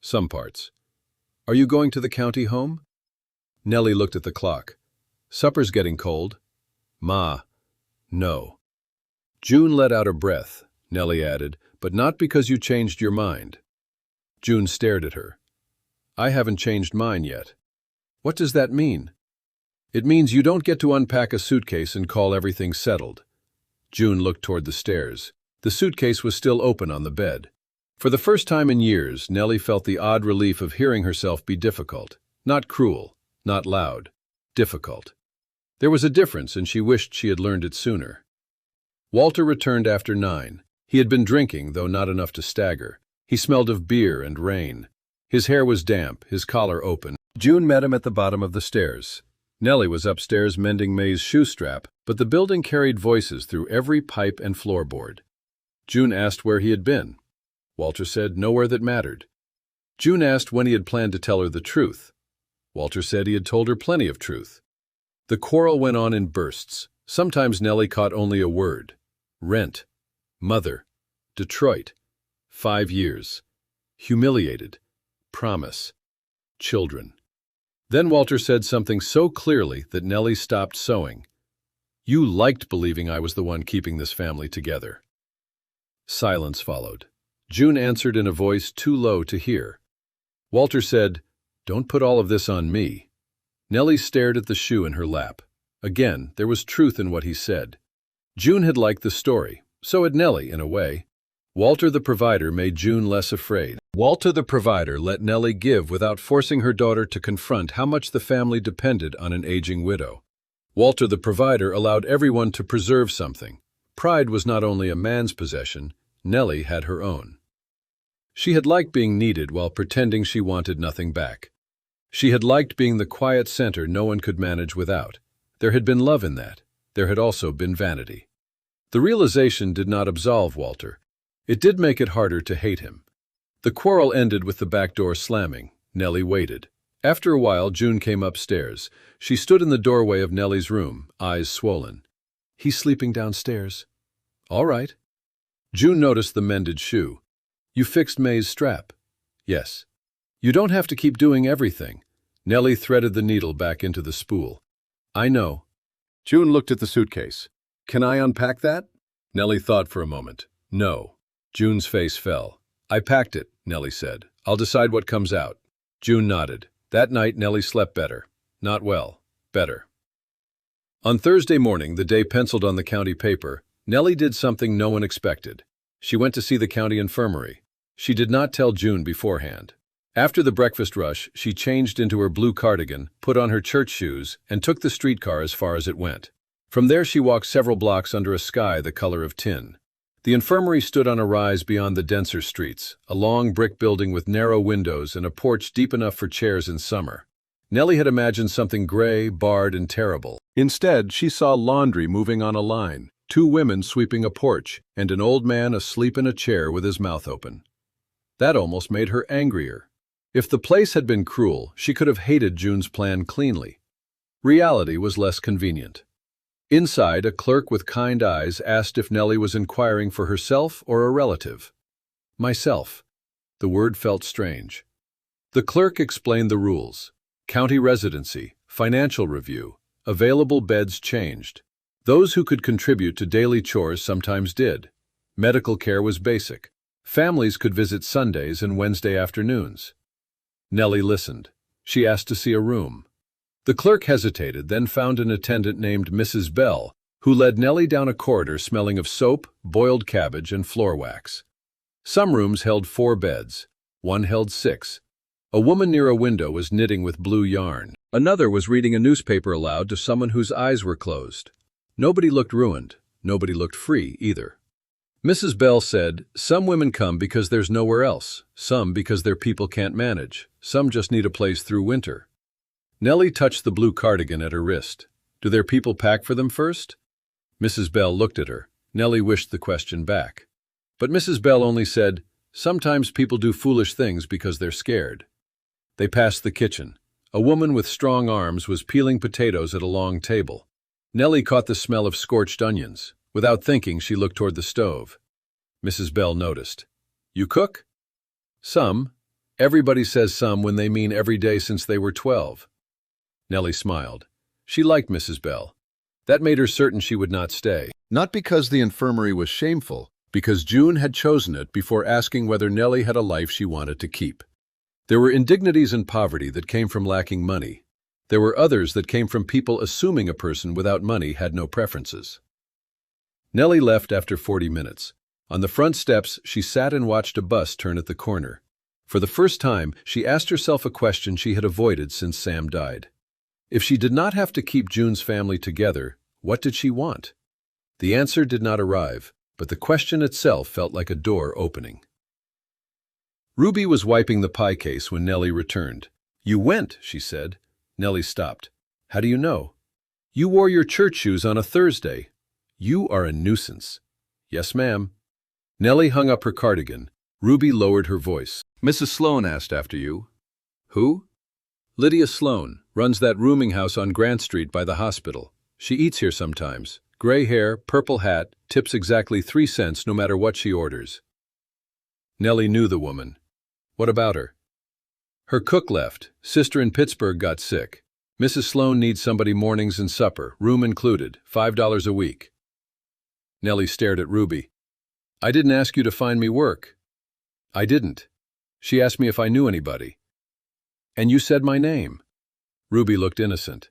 Some parts. Are you going to the county home? Nellie looked at the clock. Supper's getting cold. Ma. No. June let out a breath, Nellie added, but not because you changed your mind. June stared at her. I haven't changed mine yet. What does that mean? It means you don't get to unpack a suitcase and call everything settled. June looked toward the stairs. The suitcase was still open on the bed. For the first time in years, Nellie felt the odd relief of hearing herself be difficult. Not cruel, not loud. Difficult. There was a difference, and she wished she had learned it sooner. Walter returned after 9. He had been drinking, though not enough to stagger. He smelled of beer and rain. His hair was damp, his collar open. June met him at the bottom of the stairs. Nellie was upstairs mending May's shoe strap, but the building carried voices through every pipe and floorboard. June asked where he had been. Walter said nowhere that mattered. June asked when he had planned to tell her the truth. Walter said he had told her plenty of truth. The quarrel went on in bursts. Sometimes Nellie caught only a word. Rent. Mother. Detroit. 5 years. Humiliated. Promise. Children. Then Walter said something so clearly that Nellie stopped sewing. You liked believing I was the one keeping this family together. Silence followed. June answered in a voice too low to hear. Walter said, Don't put all of this on me. Nellie stared at the shoe in her lap. Again, there was truth in what he said. June had liked the story. So had Nellie, in a way. Walter the provider made June less afraid. Walter the provider let Nellie give without forcing her daughter to confront how much the family depended on an aging widow. Walter the provider allowed everyone to preserve something. Pride was not only a man's possession, Nellie had her own. She had liked being needed while pretending she wanted nothing back. She had liked being the quiet center no one could manage without. There had been love in that. There had also been vanity. The realization did not absolve Walter. It did make it harder to hate him. The quarrel ended with the back door slamming. Nellie waited. After a while, June came upstairs. She stood in the doorway of Nellie's room, eyes swollen. He's sleeping downstairs. All right. June noticed the mended shoe. You fixed May's strap. Yes. You don't have to keep doing everything. Nellie threaded the needle back into the spool. I know. June looked at the suitcase. Can I unpack that? Nellie thought for a moment. No. June's face fell. I packed it, Nellie said. I'll decide what comes out. June nodded. That night, Nellie slept better. Not well. Better. On Thursday morning, the day penciled on the county paper, Nellie did something no one expected. She went to see the county infirmary. She did not tell June beforehand. After the breakfast rush, she changed into her blue cardigan, put on her church shoes, and took the streetcar as far as it went. From there she walked several blocks under a sky the color of tin. The infirmary stood on a rise beyond the denser streets, a long brick building with narrow windows and a porch deep enough for chairs in summer. Nellie had imagined something gray, barred, and terrible. Instead, she saw laundry moving on a line, 2 women sweeping a porch, and an old man asleep in a chair with his mouth open. That almost made her angrier. If the place had been cruel, she could have hated June's plan cleanly. Reality was less convenient. Inside, a clerk with kind eyes asked if Nellie was inquiring for herself or a relative. Myself. The word felt strange. The clerk explained the rules. County residency, financial review, available beds changed. Those who could contribute to daily chores sometimes did. Medical care was basic. Families could visit Sundays and Wednesday afternoons. Nellie listened. She asked to see a room. The clerk hesitated, then found an attendant named Mrs. Bell, who led Nellie down a corridor smelling of soap, boiled cabbage, and floor wax. Some rooms held 4 beds. One held 6. A woman near a window was knitting with blue yarn. Another was reading a newspaper aloud to someone whose eyes were closed. Nobody looked ruined. Nobody looked free, either. Mrs. Bell said, some women come because there's nowhere else, some because their people can't manage, some just need a place through winter. Nellie touched the blue cardigan at her wrist. Do their people pack for them first? Mrs. Bell looked at her. Nellie wished the question back. But Mrs. Bell only said, "Sometimes people do foolish things because they're scared." They passed the kitchen. A woman with strong arms was peeling potatoes at a long table. Nellie caught the smell of scorched onions. Without thinking, she looked toward the stove. Mrs. Bell noticed. "You cook?" "Some. Everybody says some when they mean every day since they were 12. Nellie smiled. She liked Mrs. Bell. That made her certain she would not stay. Not because the infirmary was shameful, because June had chosen it before asking whether Nellie had a life she wanted to keep. There were indignities and poverty that came from lacking money. There were others that came from people assuming a person without money had no preferences. Nellie left after 40 minutes. On the front steps, she sat and watched a bus turn at the corner. For the first time, she asked herself a question she had avoided since Sam died. If she did not have to keep June's family together, what did she want? The answer did not arrive, but the question itself felt like a door opening. Ruby was wiping the pie case when Nellie returned. "You went," she said. Nellie stopped. "How do you know?" "You wore your church shoes on a Thursday. You are a nuisance." "Yes, ma'am." Nellie hung up her cardigan. Ruby lowered her voice. "Mrs. Sloan asked after you." "Who?" "Lydia Sloan. Runs that rooming house on Grant Street by the hospital. She eats here sometimes. Gray hair, purple hat, tips exactly 3 cents no matter what she orders." Nellie knew the woman. "What about her?" "Her cook left. Sister in Pittsburgh got sick. Mrs. Sloan needs somebody mornings and supper, room included, $5 a week." Nellie stared at Ruby. "I didn't ask you to find me work." "I didn't. She asked me if I knew anybody." "And you said my name." Ruby looked innocent.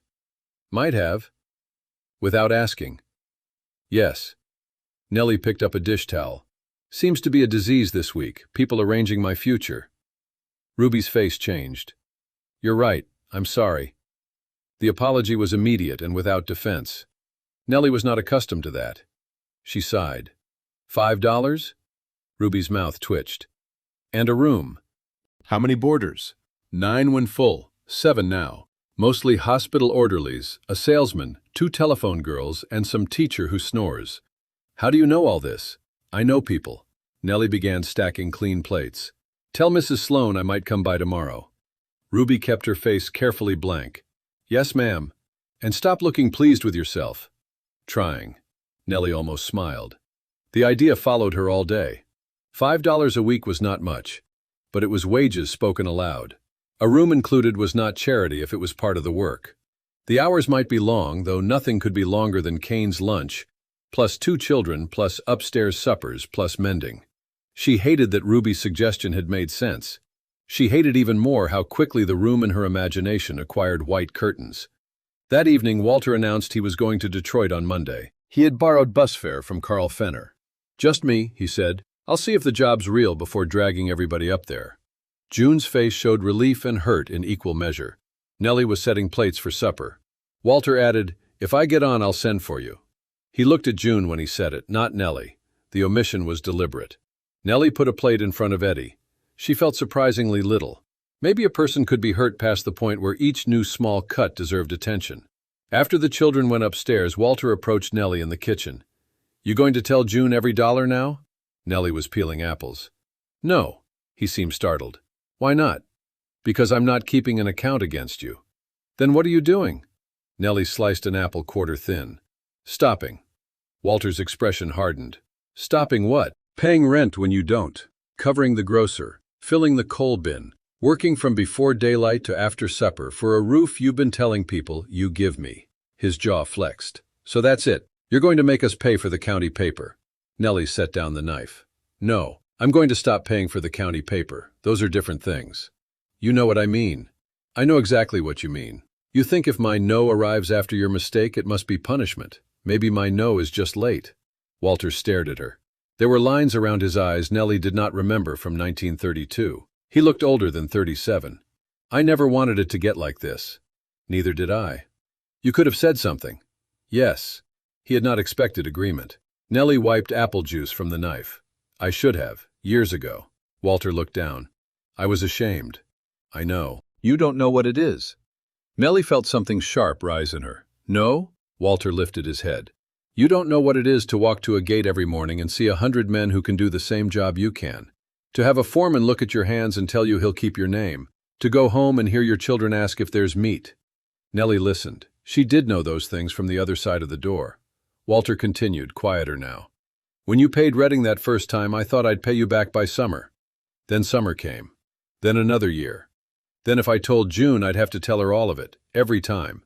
"Might have." "Without asking." "Yes." Nellie picked up a dish towel. "Seems to be a disease this week, people arranging my future." Ruby's face changed. "You're right, I'm sorry." The apology was immediate and without defense. Nellie was not accustomed to that. She sighed. $5? Ruby's mouth twitched. "And a room." "How many boarders?" "9 when full, 7 now. Mostly hospital orderlies, a salesman, 2 telephone girls, and some teacher who snores." "How do you know all this?" "I know people." Nellie began stacking clean plates. "Tell Mrs. Sloan I might come by tomorrow." Ruby kept her face carefully blank. "Yes, ma'am. And stop looking pleased with yourself." "Trying." Nellie almost smiled. The idea followed her all day. $5 a week was not much, but it was wages spoken aloud. A room included was not charity if it was part of the work. The hours might be long, though nothing could be longer than Kane's lunch, plus 2 children, plus upstairs suppers, plus mending. She hated that Ruby's suggestion had made sense. She hated even more how quickly the room in her imagination acquired white curtains. That evening, Walter announced he was going to Detroit on Monday. He had borrowed bus fare from Carl Fenner. "Just me," he said. "I'll see if the job's real before dragging everybody up there." June's face showed relief and hurt in equal measure. Nellie was setting plates for supper. Walter added, "If I get on, I'll send for you." He looked at June when he said it, not Nellie. The omission was deliberate. Nellie put a plate in front of Eddie. She felt surprisingly little. Maybe a person could be hurt past the point where each new small cut deserved attention. After the children went upstairs, Walter approached Nellie in the kitchen. "You going to tell June every dollar now?" Nellie was peeling apples. "No." He seemed startled. "Why not?" "Because I'm not keeping an account against you." "Then what are you doing?" Nellie sliced an apple quarter thin. "Stopping." Walter's expression hardened. "Stopping what?" "Paying rent when you don't. Covering the grocer. Filling the coal bin. Working from before daylight to after supper for a roof you've been telling people you give me." His jaw flexed. "So that's it. You're going to make us pay for the county paper." Nellie set down the knife. "No, I'm going to stop paying for the county paper. Those are different things." "You know what I mean." "I know exactly what you mean. You think if my no arrives after your mistake, it must be punishment. Maybe my no is just late." Walter stared at her. There were lines around his eyes Nellie did not remember from 1932. He looked older than 37. "I never wanted it to get like this." "Neither did I." "You could have said something." "Yes." He had not expected agreement. Nellie wiped apple juice from the knife. "I should have, years ago." Walter looked down. "I was ashamed." "I know. You don't know what it is." Nellie felt something sharp rise in her. "No?" Walter lifted his head. You don't know what it is to walk to a gate every morning and see 100 men who can do the same job you can. To have a foreman look at your hands and tell you he'll keep your name. To go home and hear your children ask if there's meat. Nellie listened. She did know those things from the other side of the door. Walter continued, quieter now. When you paid Redding that first time, I thought I'd pay you back by summer. Then summer came. Then another year. Then if I told June, I'd have to tell her all of it, every time.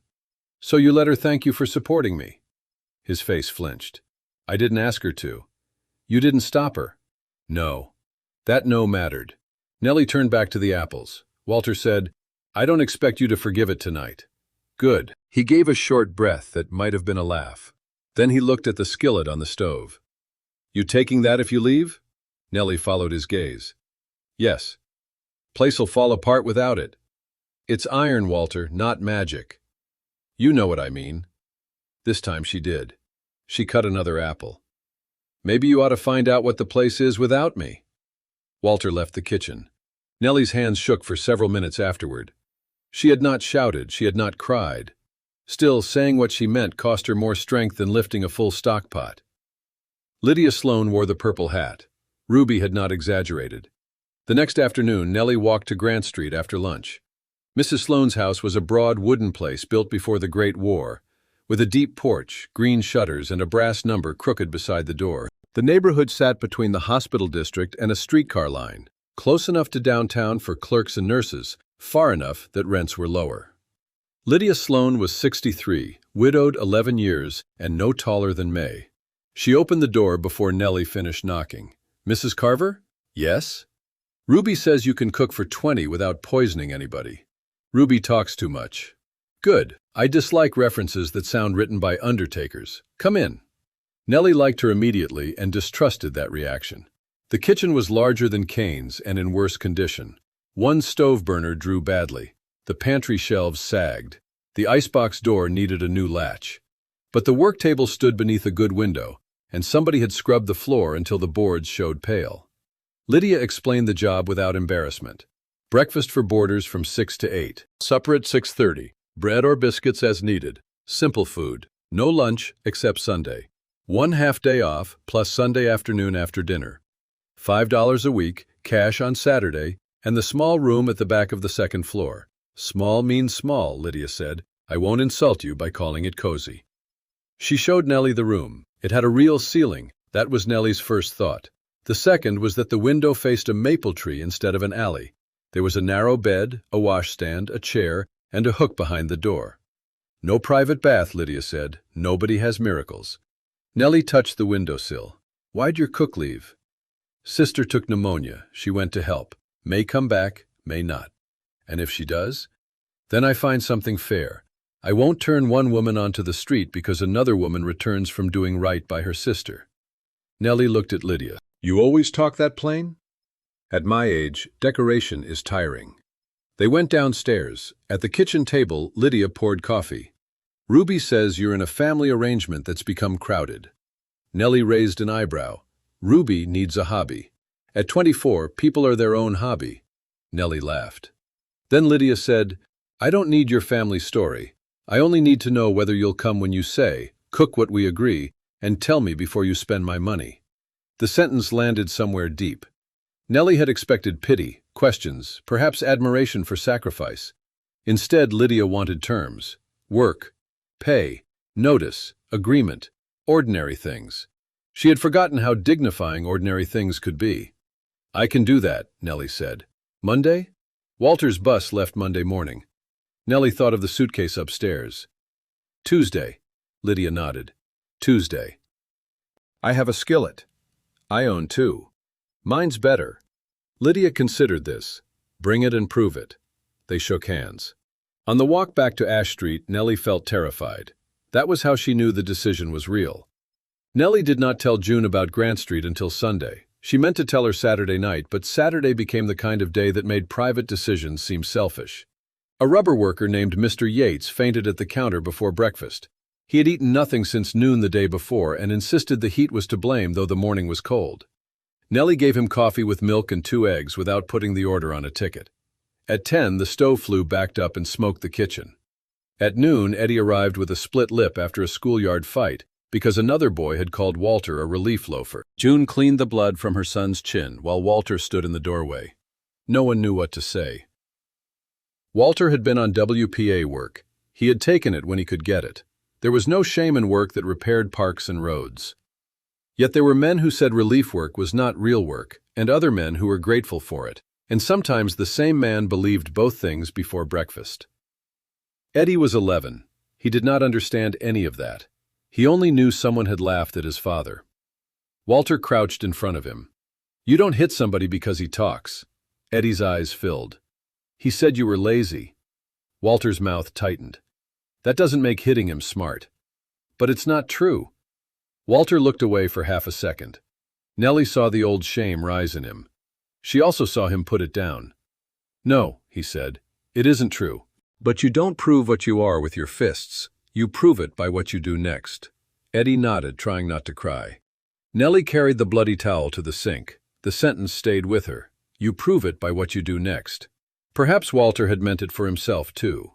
So you let her thank you for supporting me. His face flinched. I didn't ask her to. You didn't stop her. No. That no mattered. Nellie turned back to the apples. Walter said, I don't expect you to forgive it tonight. Good. He gave a short breath that might have been a laugh. Then he looked at the skillet on the stove. You taking that if you leave? Nellie followed his gaze. Yes. Place'll fall apart without it. It's iron, Walter, not magic. You know what I mean. This time she did. She cut another apple. Maybe you ought to find out what the place is without me. Walter left the kitchen. Nellie's hands shook for several minutes afterward. She had not shouted, she had not cried. Still, saying what she meant cost her more strength than lifting a full stockpot. Lydia Sloan wore the purple hat. Ruby had not exaggerated. The next afternoon, Nellie walked to Grant Street after lunch. Mrs. Sloan's house was a broad wooden place built before the Great War, with a deep porch, green shutters, and a brass number crooked beside the door. The neighborhood sat between the hospital district and a streetcar line, close enough to downtown for clerks and nurses, far enough that rents were lower. Lydia Sloan was 63, widowed 11 years, and no taller than May. She opened the door before Nellie finished knocking. Mrs. Carver? Yes? Ruby says you can cook for 20 without poisoning anybody. Ruby talks too much. Good. I dislike references that sound written by undertakers. Come in. Nellie liked her immediately and distrusted that reaction. The kitchen was larger than Kane's and in worse condition. One stove burner drew badly. The pantry shelves sagged. The icebox door needed a new latch. But the work table stood beneath a good window, and somebody had scrubbed the floor until the boards showed pale. Lydia explained the job without embarrassment. Breakfast for boarders from 6 to 8. Supper at 6:30. Bread or biscuits as needed. Simple food. No lunch except Sunday. 1 half-day off plus Sunday afternoon after dinner. $5 a week, cash on Saturday, and the small room at the back of the second floor. Small means small, Lydia said. I won't insult you by calling it cozy. She showed Nellie the room. It had a real ceiling. That was Nellie's first thought. The second was that the window faced a maple tree instead of an alley. There was a narrow bed, a washstand, a chair, and a hook behind the door. No private bath, Lydia said. Nobody has miracles. Nellie touched the windowsill. Why'd your cook leave? Sister took pneumonia. She went to help. May come back, may not. And if she does? Then I find something fair. I won't turn one woman onto the street because another woman returns from doing right by her sister. Nellie looked at Lydia. You always talk that plain? At my age, decoration is tiring. They went downstairs. At the kitchen table, Lydia poured coffee. Ruby says you're in a family arrangement that's become crowded. Nellie raised an eyebrow. Ruby needs a hobby. At 24, people are their own hobby. Nellie laughed. Then Lydia said, I don't need your family story. I only need to know whether you'll come when you say, cook what we agree, and tell me before you spend my money. The sentence landed somewhere deep. Nellie had expected pity, questions, perhaps admiration for sacrifice. Instead, Lydia wanted terms. Work, pay, notice, agreement, ordinary things. She had forgotten how dignifying ordinary things could be. I can do that, Nellie said. Monday? Walter's bus left Monday morning. Nellie thought of the suitcase upstairs. Tuesday. Lydia nodded. Tuesday. I have a skillet. I own 2. Mine's better. Lydia considered this. Bring it and prove it. They shook hands. On the walk back to Ash Street, Nellie felt terrified. That was how she knew the decision was real. Nellie did not tell June about Grant Street until Sunday. She meant to tell her Saturday night, but Saturday became the kind of day that made private decisions seem selfish. A rubber worker named Mr. Yates fainted at the counter before breakfast. He had eaten nothing since noon the day before and insisted the heat was to blame, though the morning was cold. Nellie gave him coffee with milk and 2 eggs without putting the order on a ticket. At 10, the stove flue backed up and smoked the kitchen. At noon, Eddie arrived with a split lip after a schoolyard fight, because another boy had called Walter a relief loafer. June cleaned the blood from her son's chin while Walter stood in the doorway. No one knew what to say. Walter had been on WPA work. He had taken it when he could get it. There was no shame in work that repaired parks and roads. Yet there were men who said relief work was not real work, and other men who were grateful for it. And sometimes the same man believed both things before breakfast. Eddie was 11. He did not understand any of that. He only knew someone had laughed at his father. Walter crouched in front of him. "You don't hit somebody because he talks." Eddie's eyes filled. "He said you were lazy." Walter's mouth tightened. "That doesn't make hitting him smart." "But it's not true." Walter looked away for half a second. Nellie saw the old shame rise in him. She also saw him put it down. "No," he said, "it isn't true. But you don't prove what you are with your fists. You prove it by what you do next." Eddie nodded, trying not to cry. Nellie carried the bloody towel to the sink. The sentence stayed with her. "You prove it by what you do next." Perhaps Walter had meant it for himself, too.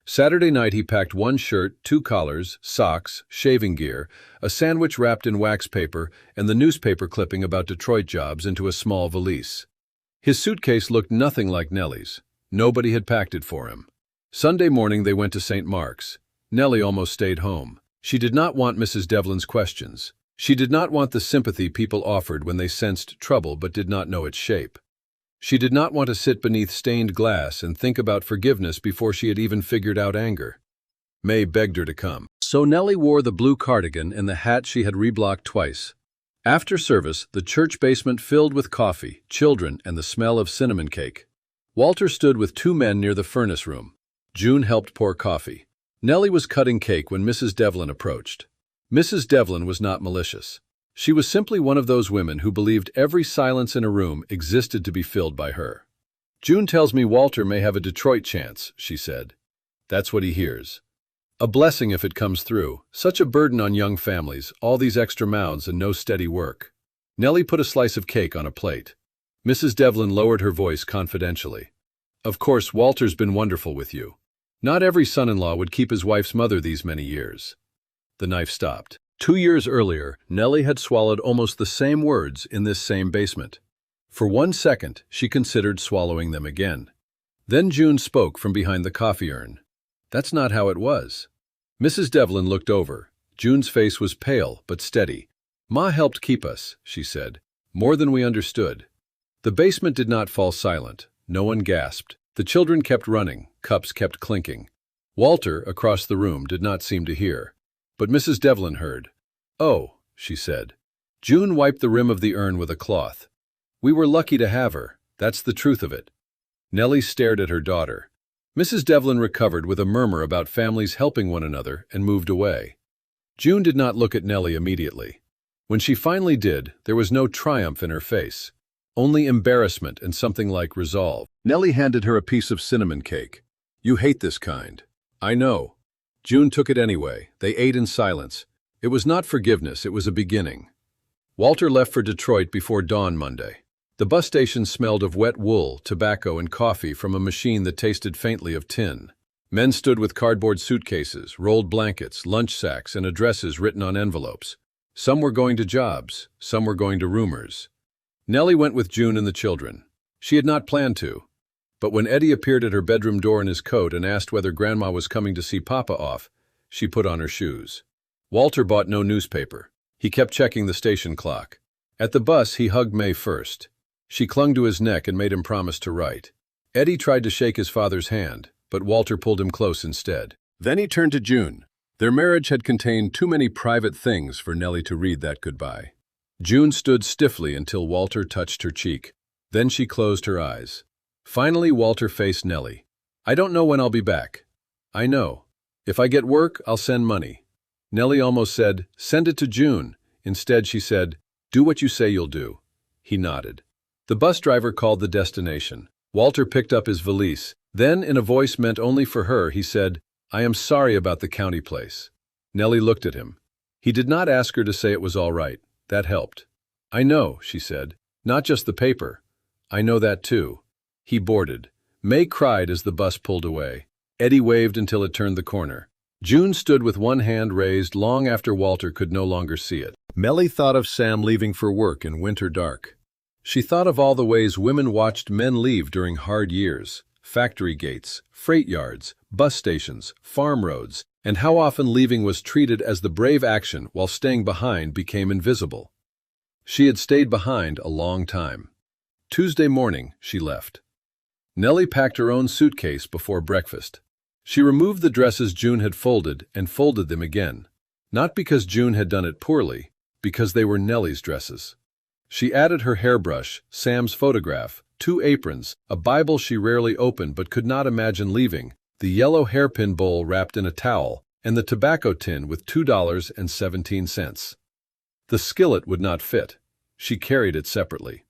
Saturday night he packed one shirt, 2 collars, socks, shaving gear, a sandwich wrapped in wax paper, and the newspaper clipping about Detroit jobs into a small valise. His suitcase looked nothing like Nellie's. Nobody had packed it for him. Sunday morning they went to St. Mark's. Nellie almost stayed home. She did not want Mrs. Devlin's questions. She did not want the sympathy people offered when they sensed trouble but did not know its shape. She did not want to sit beneath stained glass and think about forgiveness before she had even figured out anger. May begged her to come. So Nellie wore the blue cardigan and the hat she had reblocked twice. After service, the church basement filled with coffee, children, and the smell of cinnamon cake. Walter stood with 2 men near the furnace room. June helped pour coffee. Nellie was cutting cake when Mrs. Devlin approached. Mrs. Devlin was not malicious. She was simply one of those women who believed every silence in a room existed to be filled by her. "June tells me Walter may have a Detroit chance," she said. "That's what he hears. A blessing if it comes through. Such a burden on young families, all these extra mouths and no steady work." Nellie put a slice of cake on a plate. Mrs. Devlin lowered her voice confidentially. "Of course, Walter's been wonderful with you. Not every son-in-law would keep his wife's mother these many years." The knife stopped. 2 years earlier, Nellie had swallowed almost the same words in this same basement. For 1 second, she considered swallowing them again. Then June spoke from behind the coffee urn. "That's not how it was." Mrs. Devlin looked over. June's face was pale but steady. "Ma helped keep us," she said, "more than we understood." The basement did not fall silent. No one gasped. The children kept running. Cups kept clinking. Walter, across the room, did not seem to hear. But Mrs. Devlin heard. "Oh," she said. June wiped the rim of the urn with a cloth. "We were lucky to have her. That's the truth of it." Nellie stared at her daughter. Mrs. Devlin recovered with a murmur about families helping one another and moved away. June did not look at Nellie immediately. When she finally did, there was no triumph in her face. Only embarrassment and something like resolve. Nellie handed her a piece of cinnamon cake. "You hate this kind." "I know." June took it anyway. They ate in silence. It was not forgiveness, it was a beginning. Walter left for Detroit before dawn Monday. The bus station smelled of wet wool, tobacco, and coffee from a machine that tasted faintly of tin. Men stood with cardboard suitcases, rolled blankets, lunch sacks, and addresses written on envelopes. Some were going to jobs, some were going to rumors. Nellie went with June and the children. She had not planned to. But when Eddie appeared at her bedroom door in his coat and asked whether Grandma was coming to see Papa off, she put on her shoes. Walter bought no newspaper. He kept checking the station clock. At the bus, he hugged May first. She clung to his neck and made him promise to write. Eddie tried to shake his father's hand, but Walter pulled him close instead. Then he turned to June. Their marriage had contained too many private things for Nellie to read that goodbye. June stood stiffly until Walter touched her cheek. Then she closed her eyes. Finally, Walter faced Nellie. "I don't know when I'll be back." "I know. If I get work, I'll send money." Nellie almost said, "Send it to June." Instead, she said, "Do what you say you'll do." He nodded. The bus driver called the destination. Walter picked up his valise. Then, in a voice meant only for her, he said, "I am sorry about the county place." Nellie looked at him. He did not ask her to say it was all right. That helped. "I know," she said. "Not just the paper. I know that too." He boarded. May cried as the bus pulled away. Eddie waved until it turned the corner. June stood with one hand raised long after Walter could no longer see it. Nellie thought of Sam leaving for work in winter dark. She thought of all the ways women watched men leave during hard years, factory gates, freight yards, bus stations, farm roads, and how often leaving was treated as the brave action while staying behind became invisible. She had stayed behind a long time. Tuesday morning, she left. Nellie packed her own suitcase before breakfast. She removed the dresses June had folded and folded them again. Not because June had done it poorly, because they were Nellie's dresses. She added her hairbrush, Sam's photograph, 2 aprons, a Bible she rarely opened but could not imagine leaving, the yellow hairpin bowl wrapped in a towel, and the tobacco tin with $2.17. The skillet would not fit. She carried it separately.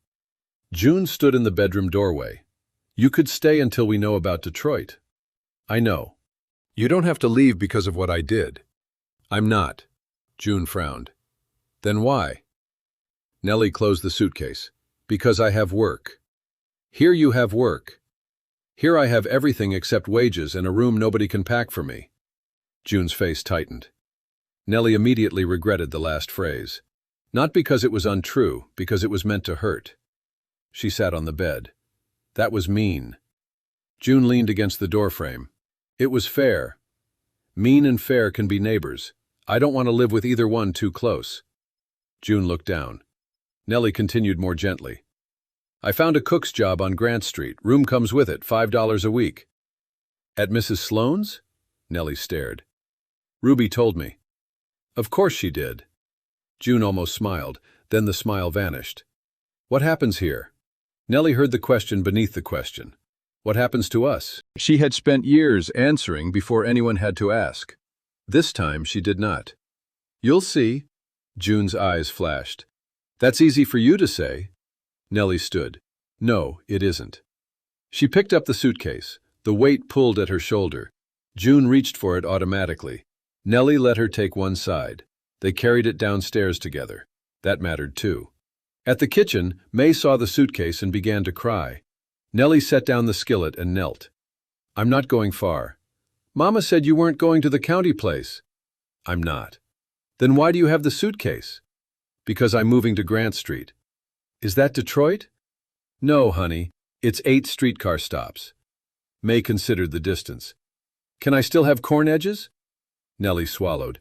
June stood in the bedroom doorway. "You could stay until we know about Detroit." "I know. You don't have to leave because of what I did." "I'm not." June frowned. "Then why?" Nellie closed the suitcase. "Because I have work." "Here you have work." "Here I have everything except wages and a room nobody can pack for me." June's face tightened. Nellie immediately regretted the last phrase. Not because it was untrue, because it was meant to hurt. She sat on the bed. That was mean. June leaned against the doorframe. "It was fair. Mean and fair can be neighbors. I don't want to live with either one too close." June looked down. Nellie continued more gently. "I found a cook's job on Grant Street. Room comes with it, $5 a week." "At Mrs. Sloan's?" Nellie stared. "Ruby told me." "Of course she did." June almost smiled, then the smile vanished. "What happens here?" Nellie heard the question beneath the question. "What happens to us?" She had spent years answering before anyone had to ask. This time she did not. "You'll see." June's eyes flashed. "That's easy for you to say." Nellie stood. "No, it isn't." She picked up the suitcase. The weight pulled at her shoulder. June reached for it automatically. Nellie let her take one side. They carried it downstairs together. That mattered too. At the kitchen, May saw the suitcase and began to cry. Nellie set down the skillet and knelt. "I'm not going far." "Mama said you weren't going to the county place." "I'm not." "Then why do you have the suitcase?" "Because I'm moving to Grant Street." "Is that Detroit?" "No, honey. It's 8 streetcar stops." May considered the distance. "Can I still have corn edges?" Nellie swallowed.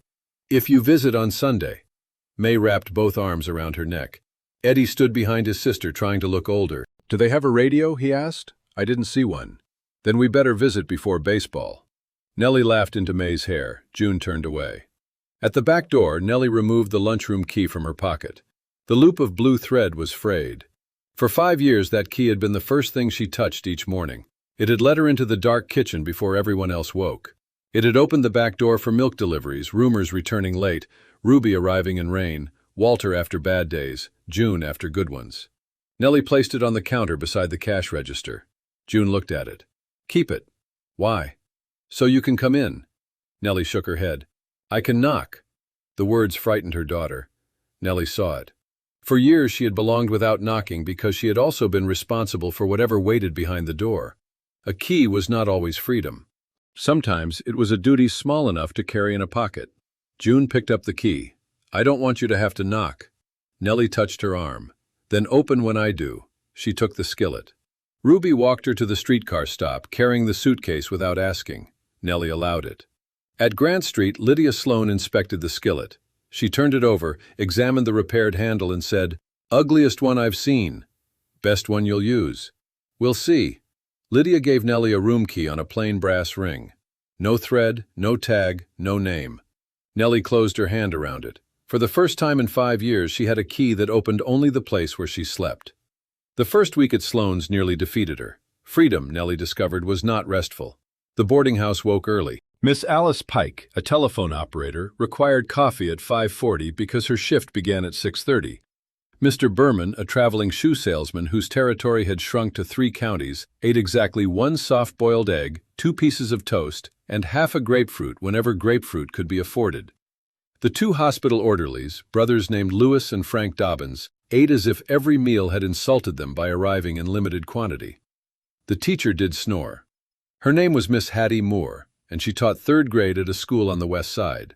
"If you visit on Sunday." May wrapped both arms around her neck. Eddie stood behind his sister trying to look older. "Do they have a radio?" he asked. "I didn't see one." "Then we better visit before baseball." Nellie laughed into May's hair. June turned away. At the back door, Nellie removed the lunchroom key from her pocket. The loop of blue thread was frayed. For 5 years that key had been the first thing she touched each morning. It had let her into the dark kitchen before everyone else woke. It had opened the back door for milk deliveries, rumors returning late, Ruby arriving in rain, Walter after bad days, June after good ones. Nellie placed it on the counter beside the cash register. June looked at it. "Keep it." "Why?" "So you can come in." Nellie shook her head. "I can knock." The words frightened her daughter. Nellie saw it. For years she had belonged without knocking because she had also been responsible for whatever waited behind the door. A key was not always freedom. Sometimes it was a duty small enough to carry in a pocket. June picked up the key. "I don't want you to have to knock." Nellie touched her arm. "Then open when I do." She took the skillet. Ruby walked her to the streetcar stop, carrying the suitcase without asking. Nellie allowed it. At Grant Street, Lydia Sloan inspected the skillet. She turned it over, examined the repaired handle and said, "Ugliest one I've seen. Best one you'll use." "We'll see." Lydia gave Nellie a room key on a plain brass ring. No thread, no tag, no name. Nellie closed her hand around it. For the first time in 5 years, she had a key that opened only the place where she slept. The first week at Sloan's nearly defeated her. Freedom, Nellie discovered, was not restful. The boarding house woke early. Miss Alice Pike, a telephone operator, required coffee at 5:40 because her shift began at 6:30. Mr. Berman, a traveling shoe salesman whose territory had shrunk to 3 counties, ate exactly 1 soft-boiled egg, 2 pieces of toast, and half a grapefruit whenever grapefruit could be afforded. The 2 hospital orderlies, brothers named Lewis and Frank Dobbins, ate as if every meal had insulted them by arriving in limited quantity. The teacher did snore. Her name was Miss Hattie Moore, and she taught third grade at a school on the west side.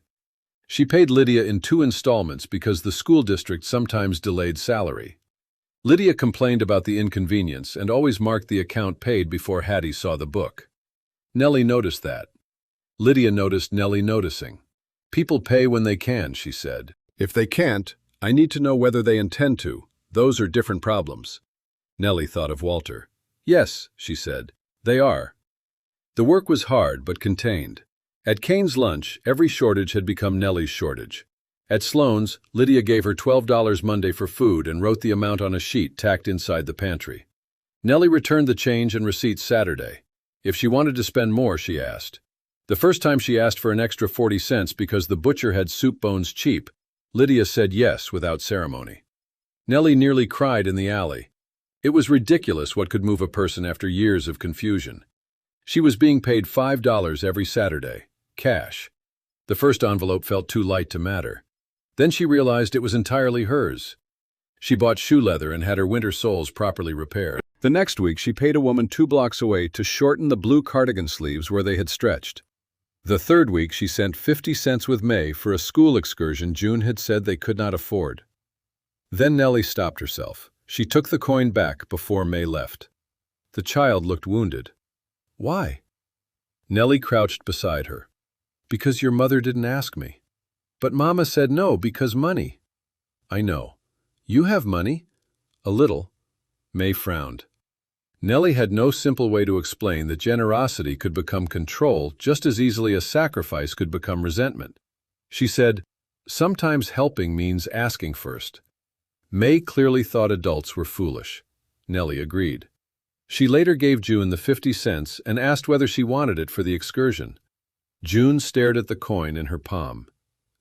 She paid Lydia in 2 installments because the school district sometimes delayed salary. Lydia complained about the inconvenience and always marked the account paid before Hattie saw the book. Nellie noticed that. Lydia noticed Nellie noticing. "People pay when they can," she said. "If they can't, I need to know whether they intend to. Those are different problems." Nellie thought of Walter. "Yes," she said, "they are." The work was hard but contained. At Kane's lunch, every shortage had become Nellie's shortage. At Sloan's, Lydia gave her $12 Monday for food and wrote the amount on a sheet tacked inside the pantry. Nellie returned the change and receipts Saturday. If she wanted to spend more, she asked. The first time she asked for an extra 40 cents because the butcher had soup bones cheap, Lydia said yes without ceremony. Nellie nearly cried in the alley. It was ridiculous what could move a person after years of confusion. She was being paid $5 every Saturday, cash. The first envelope felt too light to matter. Then she realized it was entirely hers. She bought shoe leather and had her winter soles properly repaired. The next week, she paid a woman 2 blocks away to shorten the blue cardigan sleeves where they had stretched. The third week, she sent 50 cents with May for a school excursion June had said they could not afford. Then Nellie stopped herself. She took the coin back before May left. The child looked wounded. "Why?" Nellie crouched beside her. "Because your mother didn't ask me." "But Mama said no, because money." "I know. You have money?" "A little." May frowned. Nellie had no simple way to explain that generosity could become control just as easily as sacrifice could become resentment. She said, "Sometimes helping means asking first." May clearly thought adults were foolish. Nellie agreed. She later gave June the 50 cents and asked whether she wanted it for the excursion. June stared at the coin in her palm.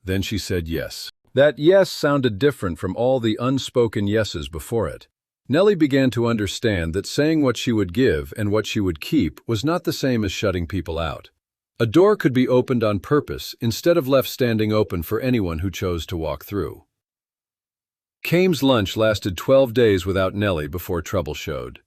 Then she said yes. That yes sounded different from all the unspoken yeses before it. Nellie began to understand that saying what she would give and what she would keep was not the same as shutting people out. A door could be opened on purpose instead of left standing open for anyone who chose to walk through. Kane's lunch lasted 12 days without Nellie before trouble showed.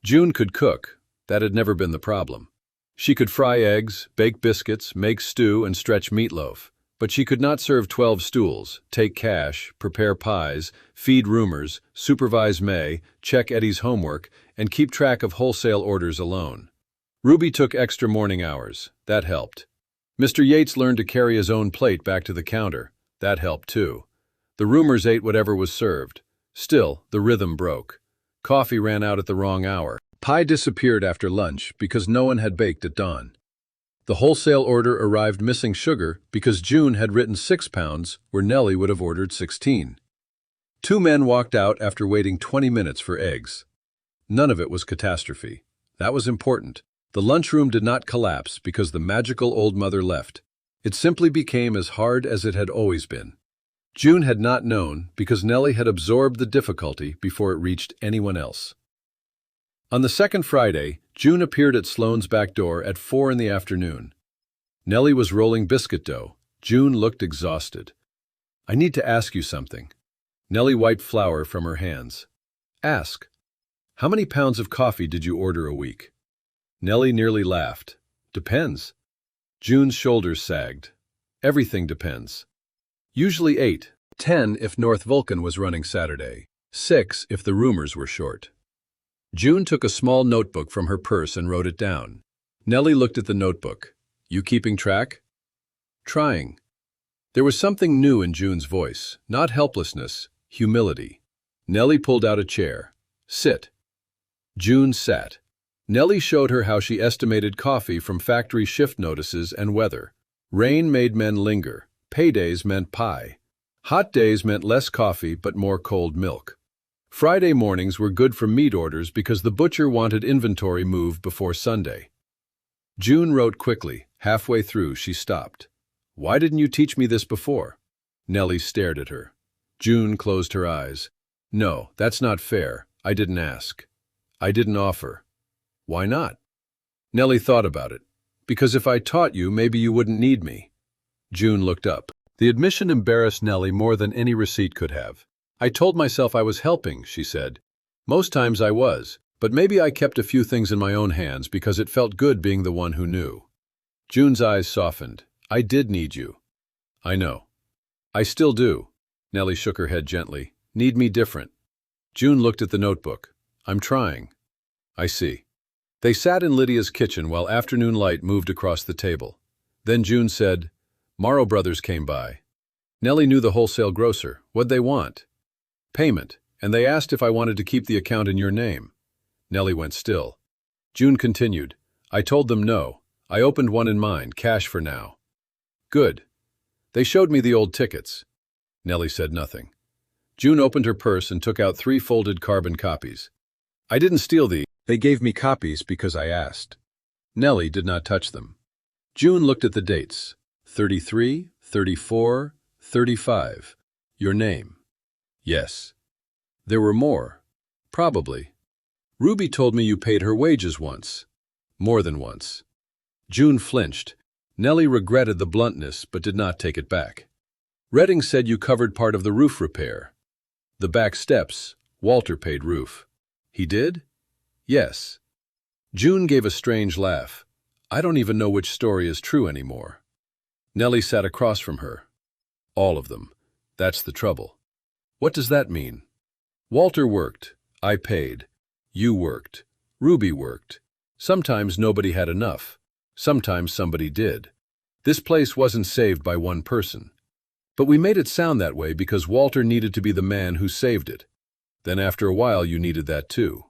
June could cook. That had never been the problem. She could fry eggs, bake biscuits, make stew, and stretch meatloaf. But she could not serve 12 stools, take cash, prepare pies, feed roomers, supervise May, check Eddie's homework, and keep track of wholesale orders alone. Ruby took extra morning hours. That helped. Mr. Yates learned to carry his own plate back to the counter. That helped too. The roomers ate whatever was served. Still, the rhythm broke. Coffee ran out at the wrong hour. Pie disappeared after lunch because no one had baked at dawn. The wholesale order arrived missing sugar because June had written 6 pounds where Nellie would have ordered 16. 2 men walked out after waiting 20 minutes for eggs. None of it was catastrophe. That was important. The lunchroom did not collapse because the magical old mother left. It simply became as hard as it had always been. June had not known because Nellie had absorbed the difficulty before it reached anyone else. On the second Friday, June appeared at Sloan's back door at 4 in the afternoon. Nellie was rolling biscuit dough. June looked exhausted. "I need to ask you something." Nellie wiped flour from her hands. "Ask." "How many pounds of coffee did you order a week?" Nellie nearly laughed. "Depends." June's shoulders sagged. "Everything depends." "Usually 8, 10 if North Vulcan was running Saturday, 6 if the roomers were short." June took a small notebook from her purse and wrote it down. Nellie looked at the notebook. "You keeping track?" "Trying." There was something new in June's voice, not helplessness, humility. Nellie pulled out a chair. "Sit." June sat. Nellie showed her how she estimated coffee from factory shift notices and weather. Rain made men linger. Paydays meant pie. Hot days meant less coffee but more cold milk. Friday mornings were good for meat orders because the butcher wanted inventory moved before Sunday. June wrote quickly. Halfway through, she stopped. "Why didn't you teach me this before?" Nellie stared at her. June closed her eyes. "No, that's not fair. I didn't ask. I didn't offer." "Why not?" Nellie thought about it. "Because if I taught you, maybe you wouldn't need me." June looked up. The admission embarrassed Nellie more than any receipt could have. "I told myself I was helping," she said. "Most times I was, but maybe I kept a few things in my own hands because it felt good being the one who knew." June's eyes softened. I did need you. I know. I still do. Nellie shook her head gently. Need me different. June looked at the notebook. I'm trying. I see. They sat in Lydia's kitchen while afternoon light moved across the table. Then June said, Morrow Brothers came by. Nellie knew the wholesale grocer. What'd they want? Payment, and they asked if I wanted to keep the account in your name. Nellie went still. June continued, I told them no. I opened one in mine, cash for now. Good. They showed me the old tickets. Nellie said nothing. June opened her purse and took out 3 folded carbon copies. I didn't steal these. They gave me copies because I asked. Nellie did not touch them. June looked at the dates. 33, 34, 35. Your name. Yes. There were more. Probably. Ruby told me you paid her wages once. More than once. June flinched. Nellie regretted the bluntness but did not take it back. Redding said you covered part of the roof repair. The back steps, Walter paid roof. He did? Yes. June gave a strange laugh. I don't even know which story is true anymore. Nellie sat across from her. All of them. That's the trouble. What does that mean? Walter worked. I paid. You worked. Ruby worked. Sometimes nobody had enough. Sometimes somebody did. This place wasn't saved by one person. But we made it sound that way because Walter needed to be the man who saved it. Then after a while you needed that too.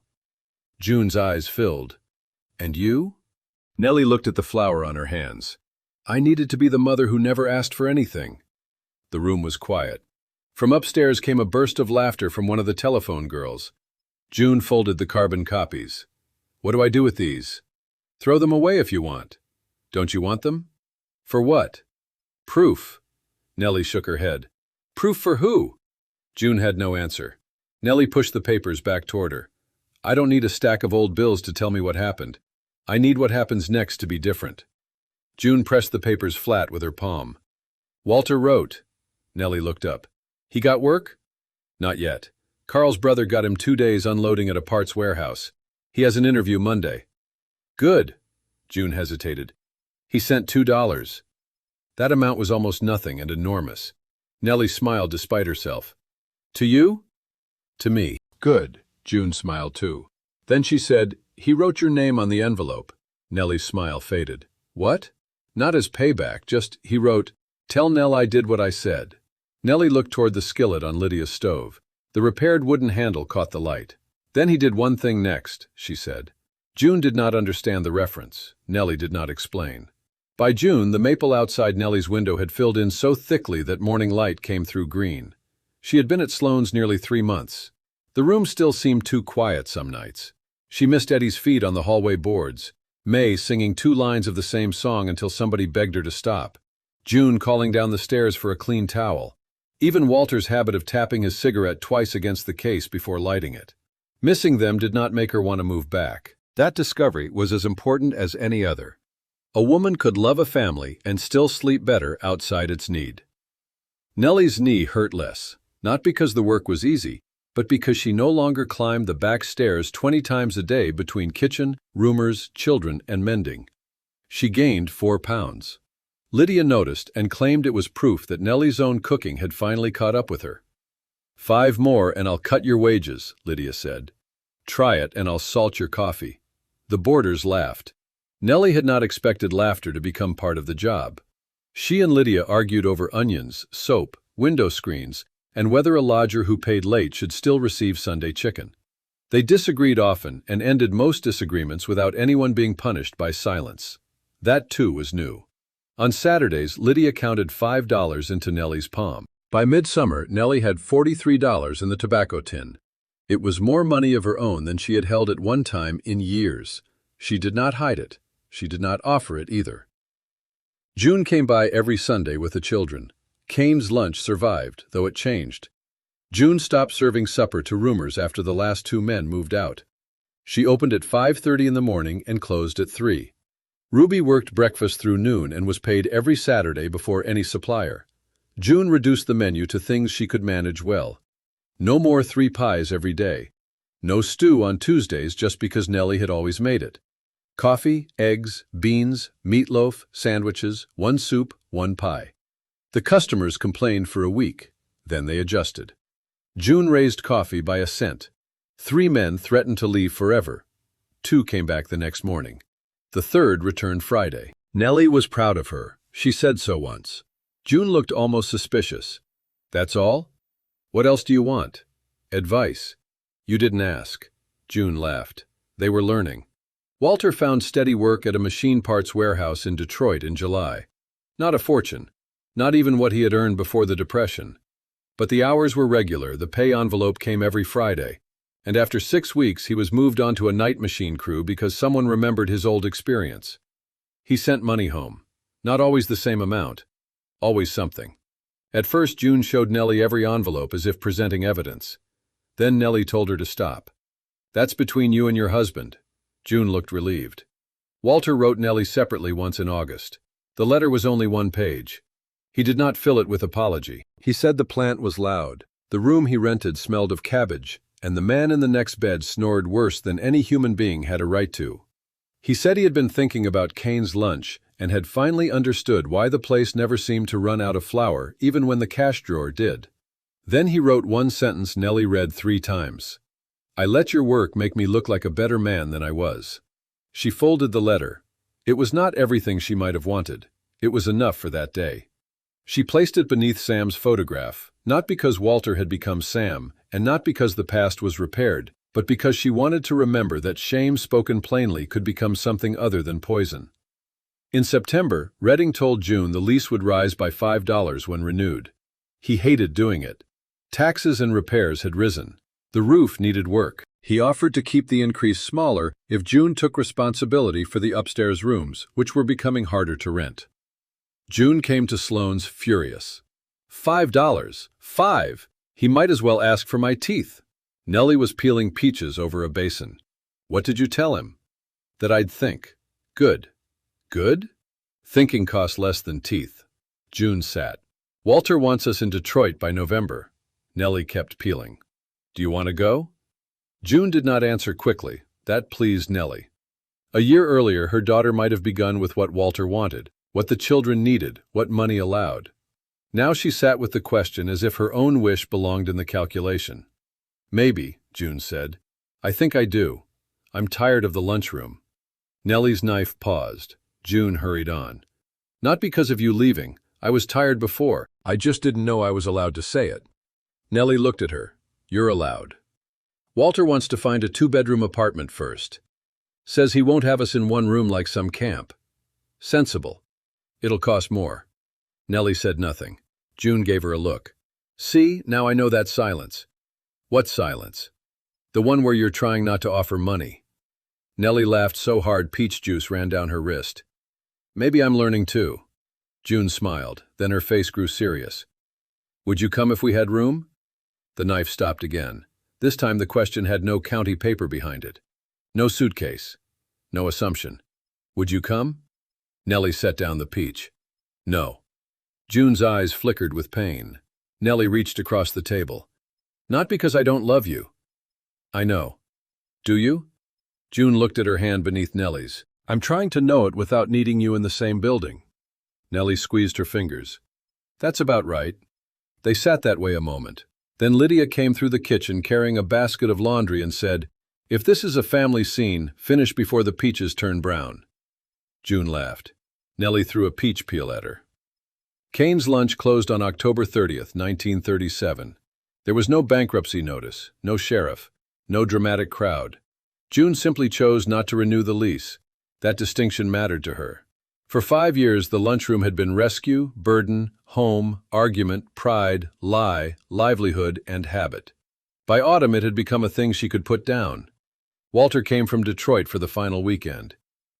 June's eyes filled. And you? Nellie looked at the flower on her hands. I needed to be the mother who never asked for anything. The room was quiet. From upstairs came a burst of laughter from one of the telephone girls. June folded the carbon copies. What do I do with these? Throw them away if you want. Don't you want them? For what? Proof. Nellie shook her head. Proof for who? June had no answer. Nellie pushed the papers back toward her. I don't need a stack of old bills to tell me what happened. I need what happens next to be different. June pressed the papers flat with her palm. Walter wrote. Nellie looked up. He got work? Not yet. Carl's brother got him 2 days unloading at a parts warehouse. He has an interview Monday. Good. June hesitated. He sent $2. That amount was almost nothing and enormous. Nellie smiled despite herself. To you? To me. Good. June smiled too. Then she said, he wrote your name on the envelope. Nellie's smile faded. What? Not as payback, just he wrote, tell Nell I did what I said. Nellie looked toward the skillet on Lydia's stove. The repaired wooden handle caught the light. Then he did one thing next, she said. June did not understand the reference. Nellie did not explain. By June, the maple outside Nellie's window had filled in so thickly that morning light came through green. She had been at Sloan's nearly 3 months. The room still seemed too quiet some nights. She missed Eddie's feet on the hallway boards, May singing 2 lines of the same song until somebody begged her to stop, June calling down the stairs for a clean towel, even Walter's habit of tapping his cigarette twice against the case before lighting it. Missing them did not make her want to move back. That discovery was as important as any other. A woman could love a family and still sleep better outside its need. Nellie's knee hurt less, not because the work was easy, but because she no longer climbed the back stairs 20 times a day between kitchen, roomers, children, and mending. She gained 4 pounds. Lydia noticed and claimed it was proof that Nellie's own cooking had finally caught up with her. 5 more and I'll cut your wages, Lydia said. Try it and I'll salt your coffee. The boarders laughed. Nellie had not expected laughter to become part of the job. She and Lydia argued over onions, soap, window screens, and whether a lodger who paid late should still receive Sunday chicken. They disagreed often and ended most disagreements without anyone being punished by silence. That too was new. On Saturdays, Lydia counted $5 into Nellie's palm. By midsummer, Nellie had $43 in the tobacco tin. It was more money of her own than she had held at one time in years. She did not hide it. She did not offer it either. June came by every Sunday with the children. Kane's lunch survived, though it changed. June stopped serving supper to roomers after the last 2 men moved out. She opened at 5:30 in the morning and closed at 3. Ruby worked breakfast through noon and was paid every Saturday before any supplier. June reduced the menu to things she could manage well. No more 3 pies every day. No stew on Tuesdays just because Nellie had always made it. Coffee, eggs, beans, meatloaf, sandwiches, one soup, one pie. The customers complained for a week. Then they adjusted. June raised coffee by a cent. 3 men threatened to leave forever. 2 came back the next morning. The third returned Friday. Nellie was proud of her. She said so once. June looked almost suspicious. That's all? What else do you want? Advice. You didn't ask. June laughed. They were learning. Walter found steady work at a machine parts warehouse in Detroit in July. Not a fortune. Not even what he had earned before the Depression. But the hours were regular, the pay envelope came every Friday. And after 6 weeks he was moved onto a night machine crew because someone remembered his old experience. He sent money home. Not always the same amount. Always something. At first June showed Nellie every envelope as if presenting evidence. Then Nellie told her to stop. That's between you and your husband. June looked relieved. Walter wrote Nellie separately once in August. The letter was only 1 page. He did not fill it with apology. He said the plant was loud. The room he rented smelled of cabbage, and the man in the next bed snored worse than any human being had a right to. He said he had been thinking about Kane's lunch and had finally understood why the place never seemed to run out of flour even when the cash drawer did. Then he wrote one sentence Nellie read 3 times. I let your work make me look like a better man than I was. She folded the letter. It was not everything she might have wanted. It was enough for that day. She placed it beneath Sam's photograph, not because Walter had become Sam, and not because the past was repaired, but because she wanted to remember that shame spoken plainly could become something other than poison. In September, Redding told June the lease would rise by $5 when renewed. He hated doing it. Taxes and repairs had risen. The roof needed work. He offered to keep the increase smaller if June took responsibility for the upstairs rooms, which were becoming harder to rent. June came to Sloan's furious. $5. 5! He might as well ask for my teeth. Nellie was peeling peaches over a basin. What did you tell him? That I'd think. Good. Good? Thinking costs less than teeth. June sat. Walter wants us in Detroit by November. Nellie kept peeling. Do you want to go? June did not answer quickly. That pleased Nellie. A year earlier, her daughter might have begun with what Walter wanted, what the children needed, what money allowed. Now she sat with the question as if her own wish belonged in the calculation. Maybe, June said. I think I do. I'm tired of the lunchroom. Nellie's knife paused. June hurried on. Not because of you leaving. I was tired before. I just didn't know I was allowed to say it. Nellie looked at her. You're allowed. Walter wants to find a 2-bedroom apartment first. Says he won't have us in one room like some camp. Sensible. It'll cost more. Nellie said nothing. June gave her a look. See, now I know that silence. What silence? The one where you're trying not to offer money. Nellie laughed so hard peach juice ran down her wrist. Maybe I'm learning too. June smiled, then her face grew serious. Would you come if we had room? The knife stopped again. This time the question had no county paper behind it. No suitcase. No assumption. Would you come? Nellie set down the peach. No. June's eyes flickered with pain. Nellie reached across the table. Not because I don't love you. I know. Do you? June looked at her hand beneath Nellie's. I'm trying to know it without needing you in the same building. Nellie squeezed her fingers. That's about right. They sat that way a moment. Then Lydia came through the kitchen carrying a basket of laundry and said, If this is a family scene, finish before the peaches turn brown. June laughed. Nellie threw a peach peel at her. Kane's lunch closed on October 30th, 1937. There was no bankruptcy notice, no sheriff, no dramatic crowd. June simply chose not to renew the lease. That distinction mattered to her. For 5 years, the lunchroom had been rescue, burden, home, argument, pride, lie, livelihood, and habit. By autumn, it had become a thing she could put down. Walter came from Detroit for the final weekend.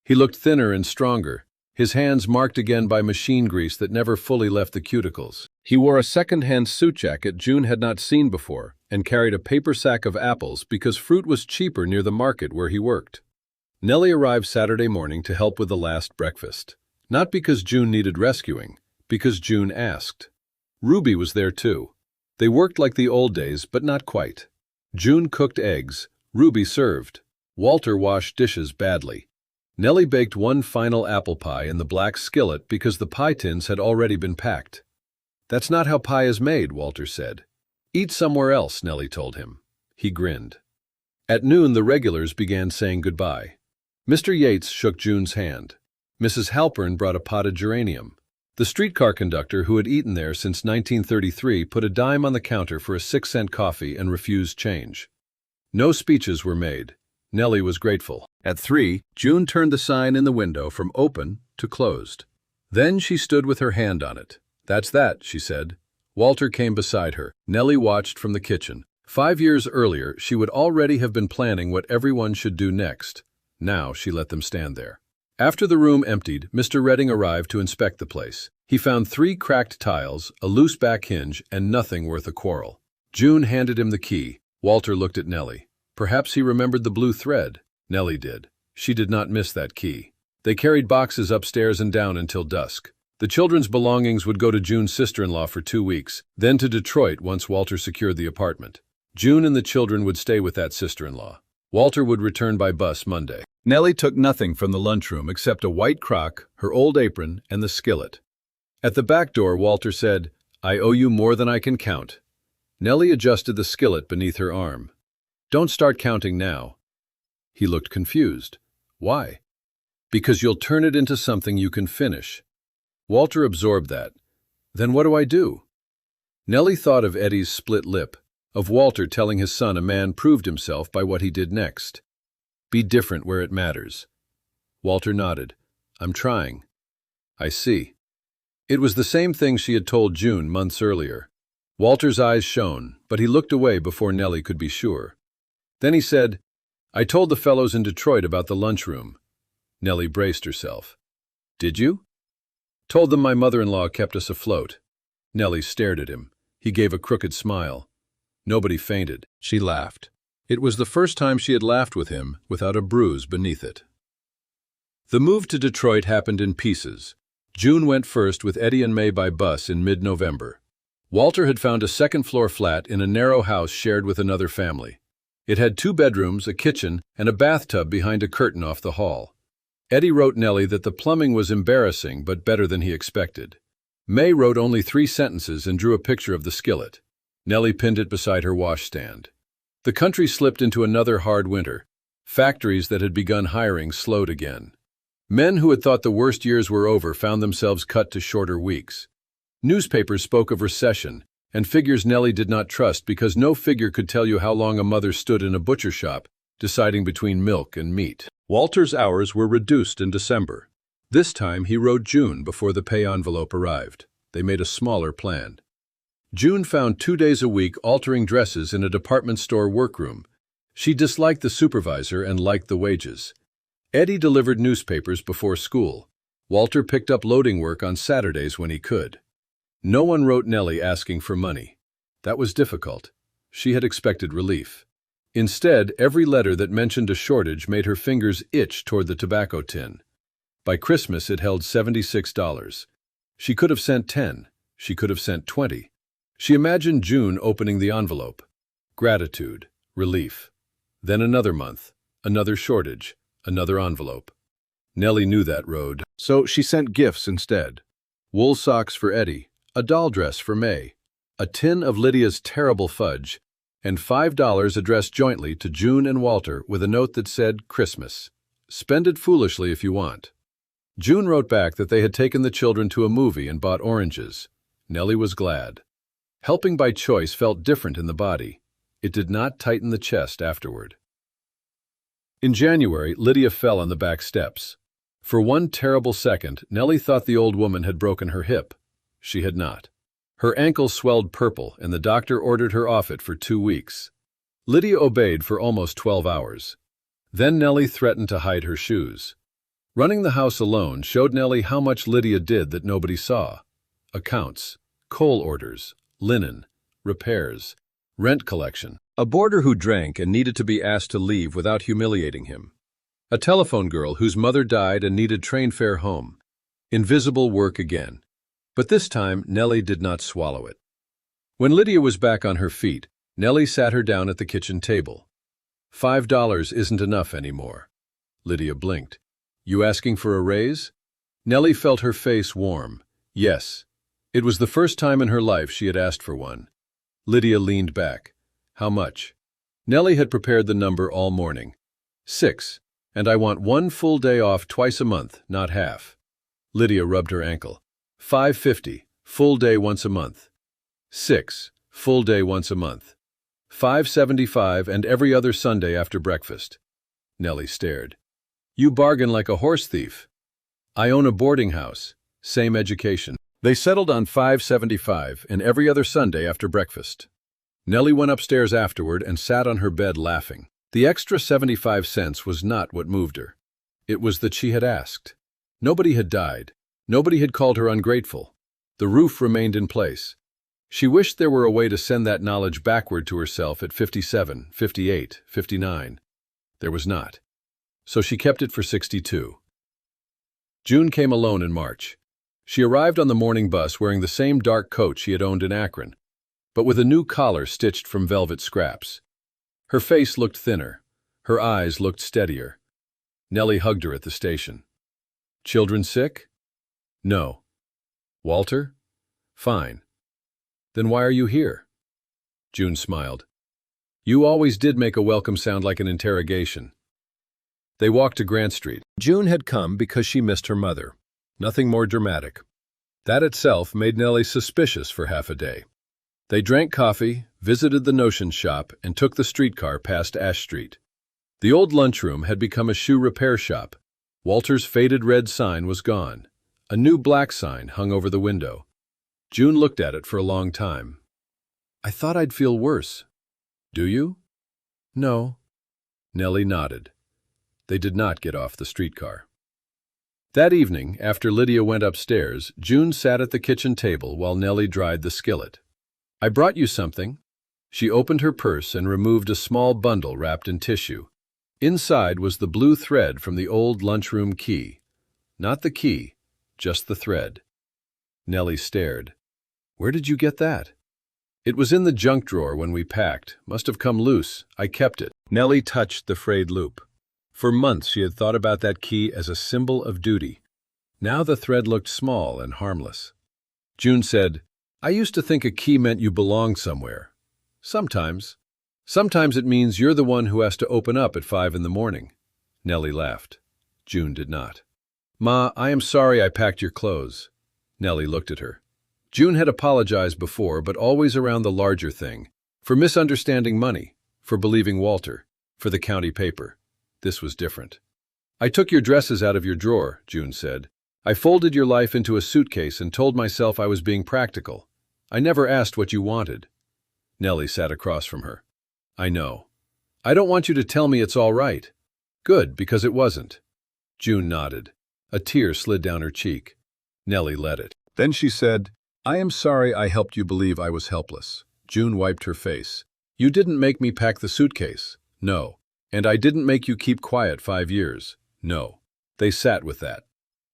He looked thinner and stronger, his hands marked again by machine grease that never fully left the cuticles. He wore a second-hand suit jacket June had not seen before and carried a paper sack of apples because fruit was cheaper near the market where he worked. Nellie arrived Saturday morning to help with the last breakfast. Not because June needed rescuing, because June asked. Ruby was there too. They worked like the old days, but not quite. June cooked eggs. Ruby served. Walter washed dishes badly. Nellie baked one final apple pie in the black skillet because the pie tins had already been packed. "That's not how pie is made," Walter said. "Eat somewhere else," Nellie told him. He grinned. At noon, the regulars began saying goodbye. Mr. Yates shook June's hand. Mrs. Halpern brought a potted geranium. The streetcar conductor, who had eaten there since 1933, put a dime on the counter for a 6-cent coffee and refused change. No speeches were made. Nellie was grateful. At 3, June turned the sign in the window from open to closed. Then she stood with her hand on it. "That's that," she said. Walter came beside her. Nellie watched from the kitchen. 5 years earlier, she would already have been planning what everyone should do next. Now she let them stand there. After the room emptied, Mr. Redding arrived to inspect the place. He found 3 cracked tiles, a loose back hinge, and nothing worth a quarrel. June handed him the key. Walter looked at Nellie. Perhaps he remembered the blue thread. Nellie did. She did not miss that key. They carried boxes upstairs and down until dusk. The children's belongings would go to June's sister-in-law for 2 weeks, then to Detroit once Walter secured the apartment. June and the children would stay with that sister-in-law. Walter would return by bus Monday. Nellie took nothing from the lunchroom except a white crock, her old apron, and the skillet. At the back door, Walter said, "I owe you more than I can count." Nellie adjusted the skillet beneath her arm. "Don't start counting now." He looked confused. "Why?" "Because you'll turn it into something you can finish." Walter absorbed that. "Then what do I do?" Nellie thought of Eddie's split lip, of Walter telling his son a man proved himself by what he did next. "Be different where it matters." Walter nodded. "I'm trying." "I see." It was the same thing she had told June months earlier. Walter's eyes shone, but he looked away before Nellie could be sure. Then he said, "I told the fellows in Detroit about the lunchroom." Nellie braced herself. "Did you?" "Told them my mother-in-law kept us afloat." Nellie stared at him. He gave a crooked smile. Nobody fainted. She laughed. It was the first time she had laughed with him without a bruise beneath it. The move to Detroit happened in pieces. June went first with Eddie and May by bus in mid-November. Walter had found a second-floor flat in a narrow house shared with another family. It had 2 bedrooms, a kitchen, and a bathtub behind a curtain off the hall. Eddie wrote Nellie that the plumbing was embarrassing but better than he expected. May wrote only 3 sentences and drew a picture of the skillet. Nellie pinned it beside her washstand. The country slipped into another hard winter. Factories that had begun hiring slowed again. Men who had thought the worst years were over found themselves cut to shorter weeks. Newspapers spoke of recession, and figures Nellie did not trust because no figure could tell you how long a mother stood in a butcher shop, deciding between milk and meat. Walter's hours were reduced in December. This time he wrote June before the pay envelope arrived. They made a smaller plan. June found 2 days a week altering dresses in a department store workroom. She disliked the supervisor and liked the wages. Eddie delivered newspapers before school. Walter picked up loading work on Saturdays when he could. No one wrote Nellie asking for money. That was difficult. She had expected relief. Instead, every letter that mentioned a shortage made her fingers itch toward the tobacco tin. By Christmas, it held $76. She could have sent 10. She could have sent 20. She imagined June opening the envelope. Gratitude, relief. Then another month, another shortage, another envelope. Nellie knew that road, so she sent gifts instead. Wool socks for Eddie, a doll dress for May, a tin of Lydia's terrible fudge, and $5 addressed jointly to June and Walter with a note that said, "Christmas. Spend it foolishly if you want." June wrote back that they had taken the children to a movie and bought oranges. Nellie was glad. Helping by choice felt different in the body. It did not tighten the chest afterward. In January, Lydia fell on the back steps. For one terrible second, Nellie thought the old woman had broken her hip. She had not. Her ankle swelled purple, and the doctor ordered her off it for 2 weeks. Lydia obeyed for almost 12 hours. Then Nellie threatened to hide her shoes. Running the house alone showed Nellie how much Lydia did that nobody saw. Accounts, coal orders, linen, repairs, rent collection. A boarder who drank and needed to be asked to leave without humiliating him. A telephone girl whose mother died and needed train fare home. Invisible work again. But this time, Nellie did not swallow it. When Lydia was back on her feet, Nellie sat her down at the kitchen table. $5 isn't enough anymore. Lydia blinked. You asking for a raise? Nellie felt her face warm. Yes. It was the first time in her life she had asked for one. Lydia leaned back. How much? Nellie had prepared the number all morning. 6. And I want 1 full day off twice a month, not half. Lydia rubbed her ankle. 5.50, full day once a month. 6, full day once a month. 5.75 and every other Sunday after breakfast. Nellie stared. You bargain like a horse thief. I own a boarding house. Same education. They settled on 5.75 and every other Sunday after breakfast. Nellie went upstairs afterward and sat on her bed laughing. The extra 75 cents was not what moved her. It was that she had asked. Nobody had died. Nobody had called her ungrateful. The roof remained in place. She wished there were a way to send that knowledge backward to herself at 57, 58, 59. There was not. So she kept it for 62. June came alone in March. She arrived on the morning bus wearing the same dark coat she had owned in Akron, but with a new collar stitched from velvet scraps. Her face looked thinner. Her eyes looked steadier. Nellie hugged her at the station. Children sick? No. Walter? Fine. Then why are you here? June smiled. You always did make a welcome sound like an interrogation. They walked to Grant Street. June had come because she missed her mother. Nothing more dramatic. That itself made Nellie suspicious for half a day. They drank coffee, visited the notion shop, and took the streetcar past Ash Street. The old lunchroom had become a shoe repair shop. Walter's faded red sign was gone. A new black sign hung over the window. June looked at it for a long time. I thought I'd feel worse. Do you? No. Nellie nodded. They did not get off the streetcar. That evening, after Lydia went upstairs, June sat at the kitchen table while Nellie dried the skillet. I brought you something. She opened her purse and removed a small bundle wrapped in tissue. Inside was the blue thread from the old lunchroom key. Not the key, just the thread. Nellie stared. Where did you get that? It was in the junk drawer when we packed. Must have come loose. I kept it. Nellie touched the frayed loop. For months she had thought about that key as a symbol of duty. Now the thread looked small and harmless. June said, I used to think a key meant you belonged somewhere. Sometimes. Sometimes it means you're the one who has to open up at 5 in the morning. Nellie laughed. June did not. Ma, I am sorry I packed your clothes. Nellie looked at her. June had apologized before, but always around the larger thing. For misunderstanding money, for believing Walter, for the county paper. This was different. I took your dresses out of your drawer, June said. I folded your life into a suitcase and told myself I was being practical. I never asked what you wanted. Nellie sat across from her. I know. I don't want you to tell me it's all right. Good, because it wasn't. June nodded. A tear slid down her cheek. Nellie let it. Then she said, I am sorry I helped you believe I was helpless. June wiped her face. You didn't make me pack the suitcase. No. And I didn't make you keep quiet 5 years. No. They sat with that.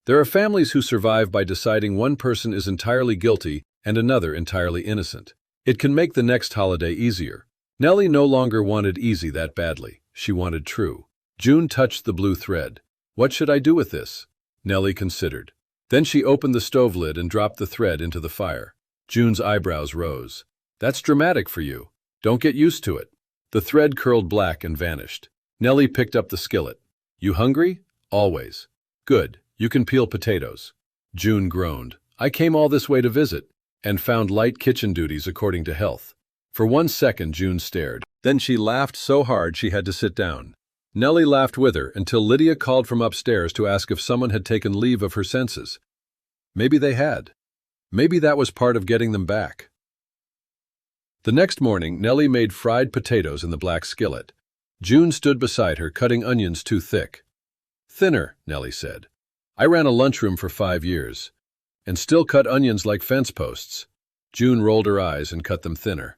There are families who survive by deciding one person is entirely guilty and another entirely innocent. It can make the next holiday easier. Nellie no longer wanted easy that badly. She wanted true. June touched the blue thread. What should I do with this? Nellie considered. Then she opened the stove lid and dropped the thread into the fire. June's eyebrows rose. That's dramatic for you. Don't get used to it. The thread curled black and vanished. Nellie picked up the skillet. You hungry? Always. Good. You can peel potatoes. June groaned. I came all this way to visit, and found light kitchen duties according to health. For 1 second, June stared. Then she laughed so hard she had to sit down. Nellie laughed with her until Lydia called from upstairs to ask if someone had taken leave of her senses. Maybe they had. Maybe that was part of getting them back. The next morning, Nellie made fried potatoes in the black skillet. June stood beside her, cutting onions too thick. Thinner, Nellie said. I ran a lunchroom for 5 years, and still cut onions like fence posts. June rolled her eyes and cut them thinner.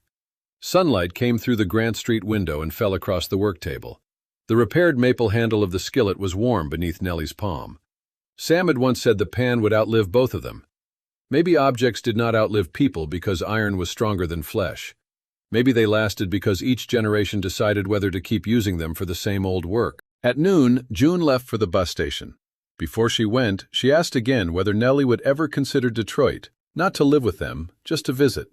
Sunlight came through the Grant Street window and fell across the work table. The repaired maple handle of the skillet was warm beneath Nellie's palm. Sam had once said the pan would outlive both of them. Maybe objects did not outlive people because iron was stronger than flesh. Maybe they lasted because each generation decided whether to keep using them for the same old work. At noon, June left for the bus station. Before she went, she asked again whether Nellie would ever consider Detroit, not to live with them, just to visit.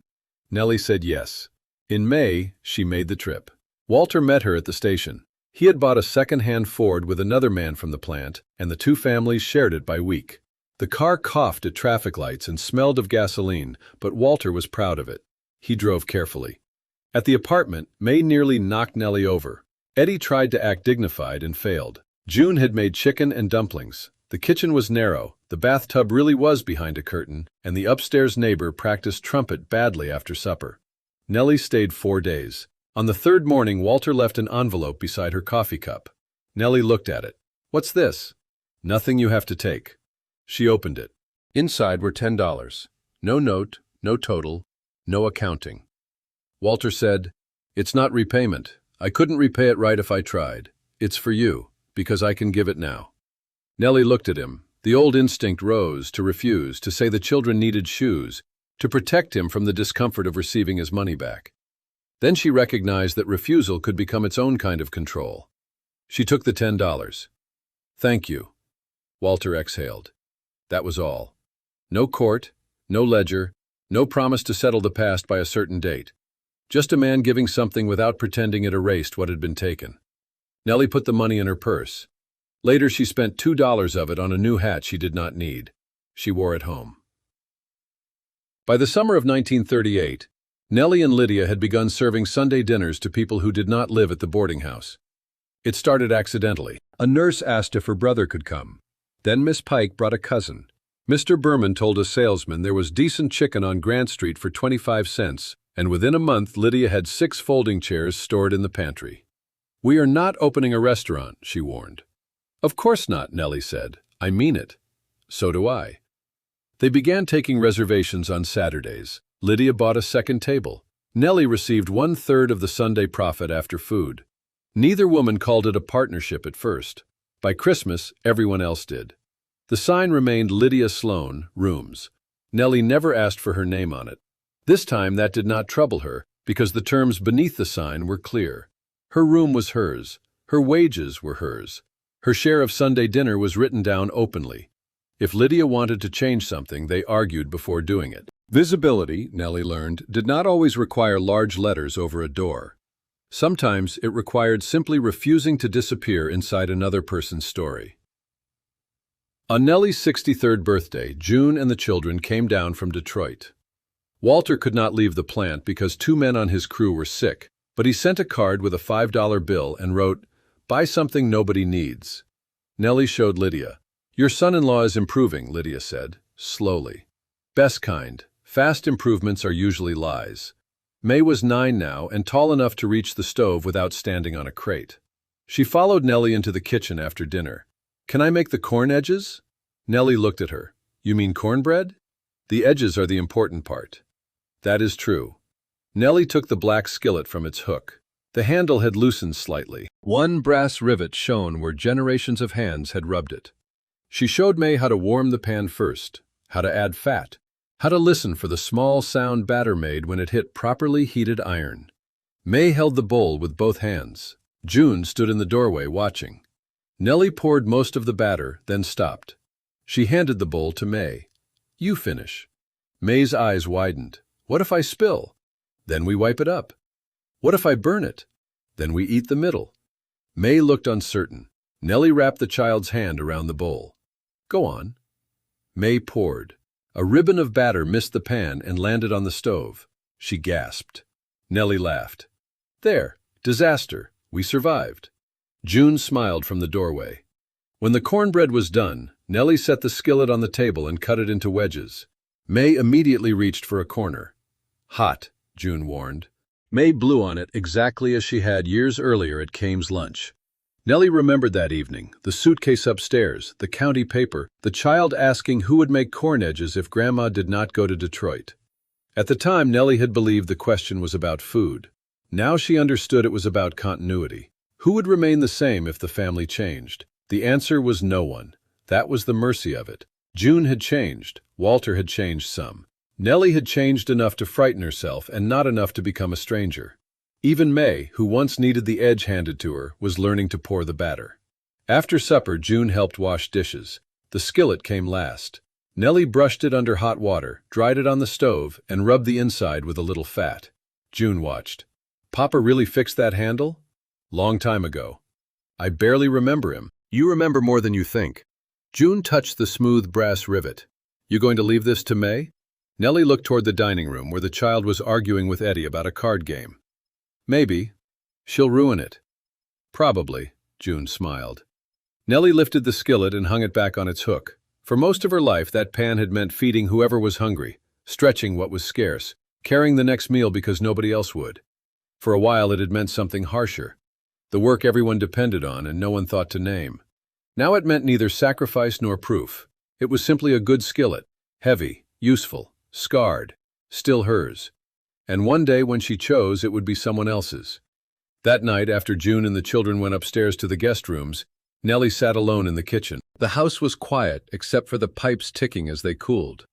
Nellie said yes. In May, she made the trip. Walter met her at the station. He had bought a second-hand Ford with another man from the plant, and the two families shared it by week. The car coughed at traffic lights and smelled of gasoline, but Walter was proud of it. He drove carefully. At the apartment, May nearly knocked Nellie over. Eddie tried to act dignified and failed. June had made chicken and dumplings. The kitchen was narrow, the bathtub really was behind a curtain, and the upstairs neighbor practiced trumpet badly after supper. Nellie stayed 4 days. On the third morning, Walter left an envelope beside her coffee cup. Nellie looked at it. "What's this?" "Nothing you have to take." She opened it. Inside were $10. No note, no total, no accounting. Walter said, "It's not repayment. I couldn't repay it right if I tried. It's for you, because I can give it now." Nellie looked at him. The old instinct rose to refuse, to say the children needed shoes, to protect him from the discomfort of receiving his money back. Then she recognized that refusal could become its own kind of control. She took the $10. "Thank you." Walter exhaled. That was all. No court, no ledger, no promise to settle the past by a certain date. Just a man giving something without pretending it erased what had been taken. Nellie put the money in her purse. Later, she spent $2 of it on a new hat she did not need. She wore it home. By the summer of 1938, Nellie and Lydia had begun serving Sunday dinners to people who did not live at the boarding house. It started accidentally. A nurse asked if her brother could come. Then Miss Pike brought a cousin. Mr. Berman told a salesman there was decent chicken on Grant Street for 25 cents, and within a month Lydia had 6 folding chairs stored in the pantry. "We are not opening a restaurant," she warned. "Of course not," Nellie said. "I mean it." "So do I." They began taking reservations on Saturdays. Lydia bought a second table. Nellie received 1/3 of the Sunday profit after food. Neither woman called it a partnership at first. By Christmas, everyone else did. The sign remained Lydia Sloan, Rooms. Nellie never asked for her name on it. This time that did not trouble her, because the terms beneath the sign were clear. Her room was hers. Her wages were hers. Her share of Sunday dinner was written down openly. If Lydia wanted to change something, they argued before doing it. Visibility, Nellie learned, did not always require large letters over a door. Sometimes it required simply refusing to disappear inside another person's story. On Nellie's 63rd birthday, June and the children came down from Detroit. Walter could not leave the plant because 2 men on his crew were sick, but he sent a card with a $5 bill and wrote, "Buy something nobody needs." Nellie showed Lydia. "Your son-in-law is improving," Lydia said, slowly. "Best kind. Fast improvements are usually lies." May was 9 now and tall enough to reach the stove without standing on a crate. She followed Nellie into the kitchen after dinner. "Can I make the corn edges?" Nellie looked at her. "You mean cornbread?" "The edges are the important part." "That is true." Nellie took the black skillet from its hook. The handle had loosened slightly. One brass rivet shone where generations of hands had rubbed it. She showed May how to warm the pan first, how to add fat, how to listen for the small sound batter made when it hit properly heated iron. May held the bowl with both hands. June stood in the doorway watching. Nellie poured most of the batter, then stopped. She handed the bowl to May. "You finish." May's eyes widened. "What if I spill?" "Then we wipe it up." "What if I burn it?" "Then we eat the middle." May looked uncertain. Nellie wrapped the child's hand around the bowl. "Go on." May poured. A ribbon of batter missed the pan and landed on the stove. She gasped. Nellie laughed. "There, disaster. We survived." June smiled from the doorway. When the cornbread was done, Nellie set the skillet on the table and cut it into wedges. May immediately reached for a corner. "Hot," June warned. May blew on it exactly as she had years earlier at Kane's lunch. Nellie remembered that evening, the suitcase upstairs, the county paper, the child asking who would make corn edges if Grandma did not go to Detroit. At the time, Nellie had believed the question was about food. Now she understood it was about continuity. Who would remain the same if the family changed? The answer was no one. That was the mercy of it. June had changed. Walter had changed some. Nellie had changed enough to frighten herself and not enough to become a stranger. Even May, who once needed the edge handed to her, was learning to pour the batter. After supper, June helped wash dishes. The skillet came last. Nellie brushed it under hot water, dried it on the stove, and rubbed the inside with a little fat. June watched. "Papa really fixed that handle?" "Long time ago. I barely remember him." "You remember more than you think." June touched the smooth brass rivet. "You going to leave this to May?" Nellie looked toward the dining room where the child was arguing with Eddie about a card game. "Maybe. She'll ruin it." "Probably," June smiled. Nellie lifted the skillet and hung it back on its hook. For most of her life, that pan had meant feeding whoever was hungry, stretching what was scarce, carrying the next meal because nobody else would. For a while, it had meant something harsher, the work everyone depended on and no one thought to name. Now it meant neither sacrifice nor proof. It was simply a good skillet, heavy, useful, scarred, still hers. And one day when she chose, it would be someone else's. That night, after June and the children went upstairs to the guest rooms, Nellie sat alone in the kitchen. The house was quiet except for the pipes ticking as they cooled.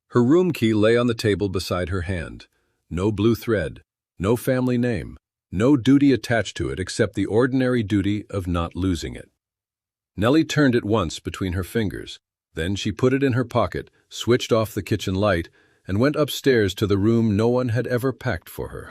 Her room key lay on the table beside her hand. No blue thread, no family name, no duty attached to it except the ordinary duty of not losing it. Nellie turned it once between her fingers. Then she put it in her pocket, switched off the kitchen light, and went upstairs to the room no one had ever packed for her.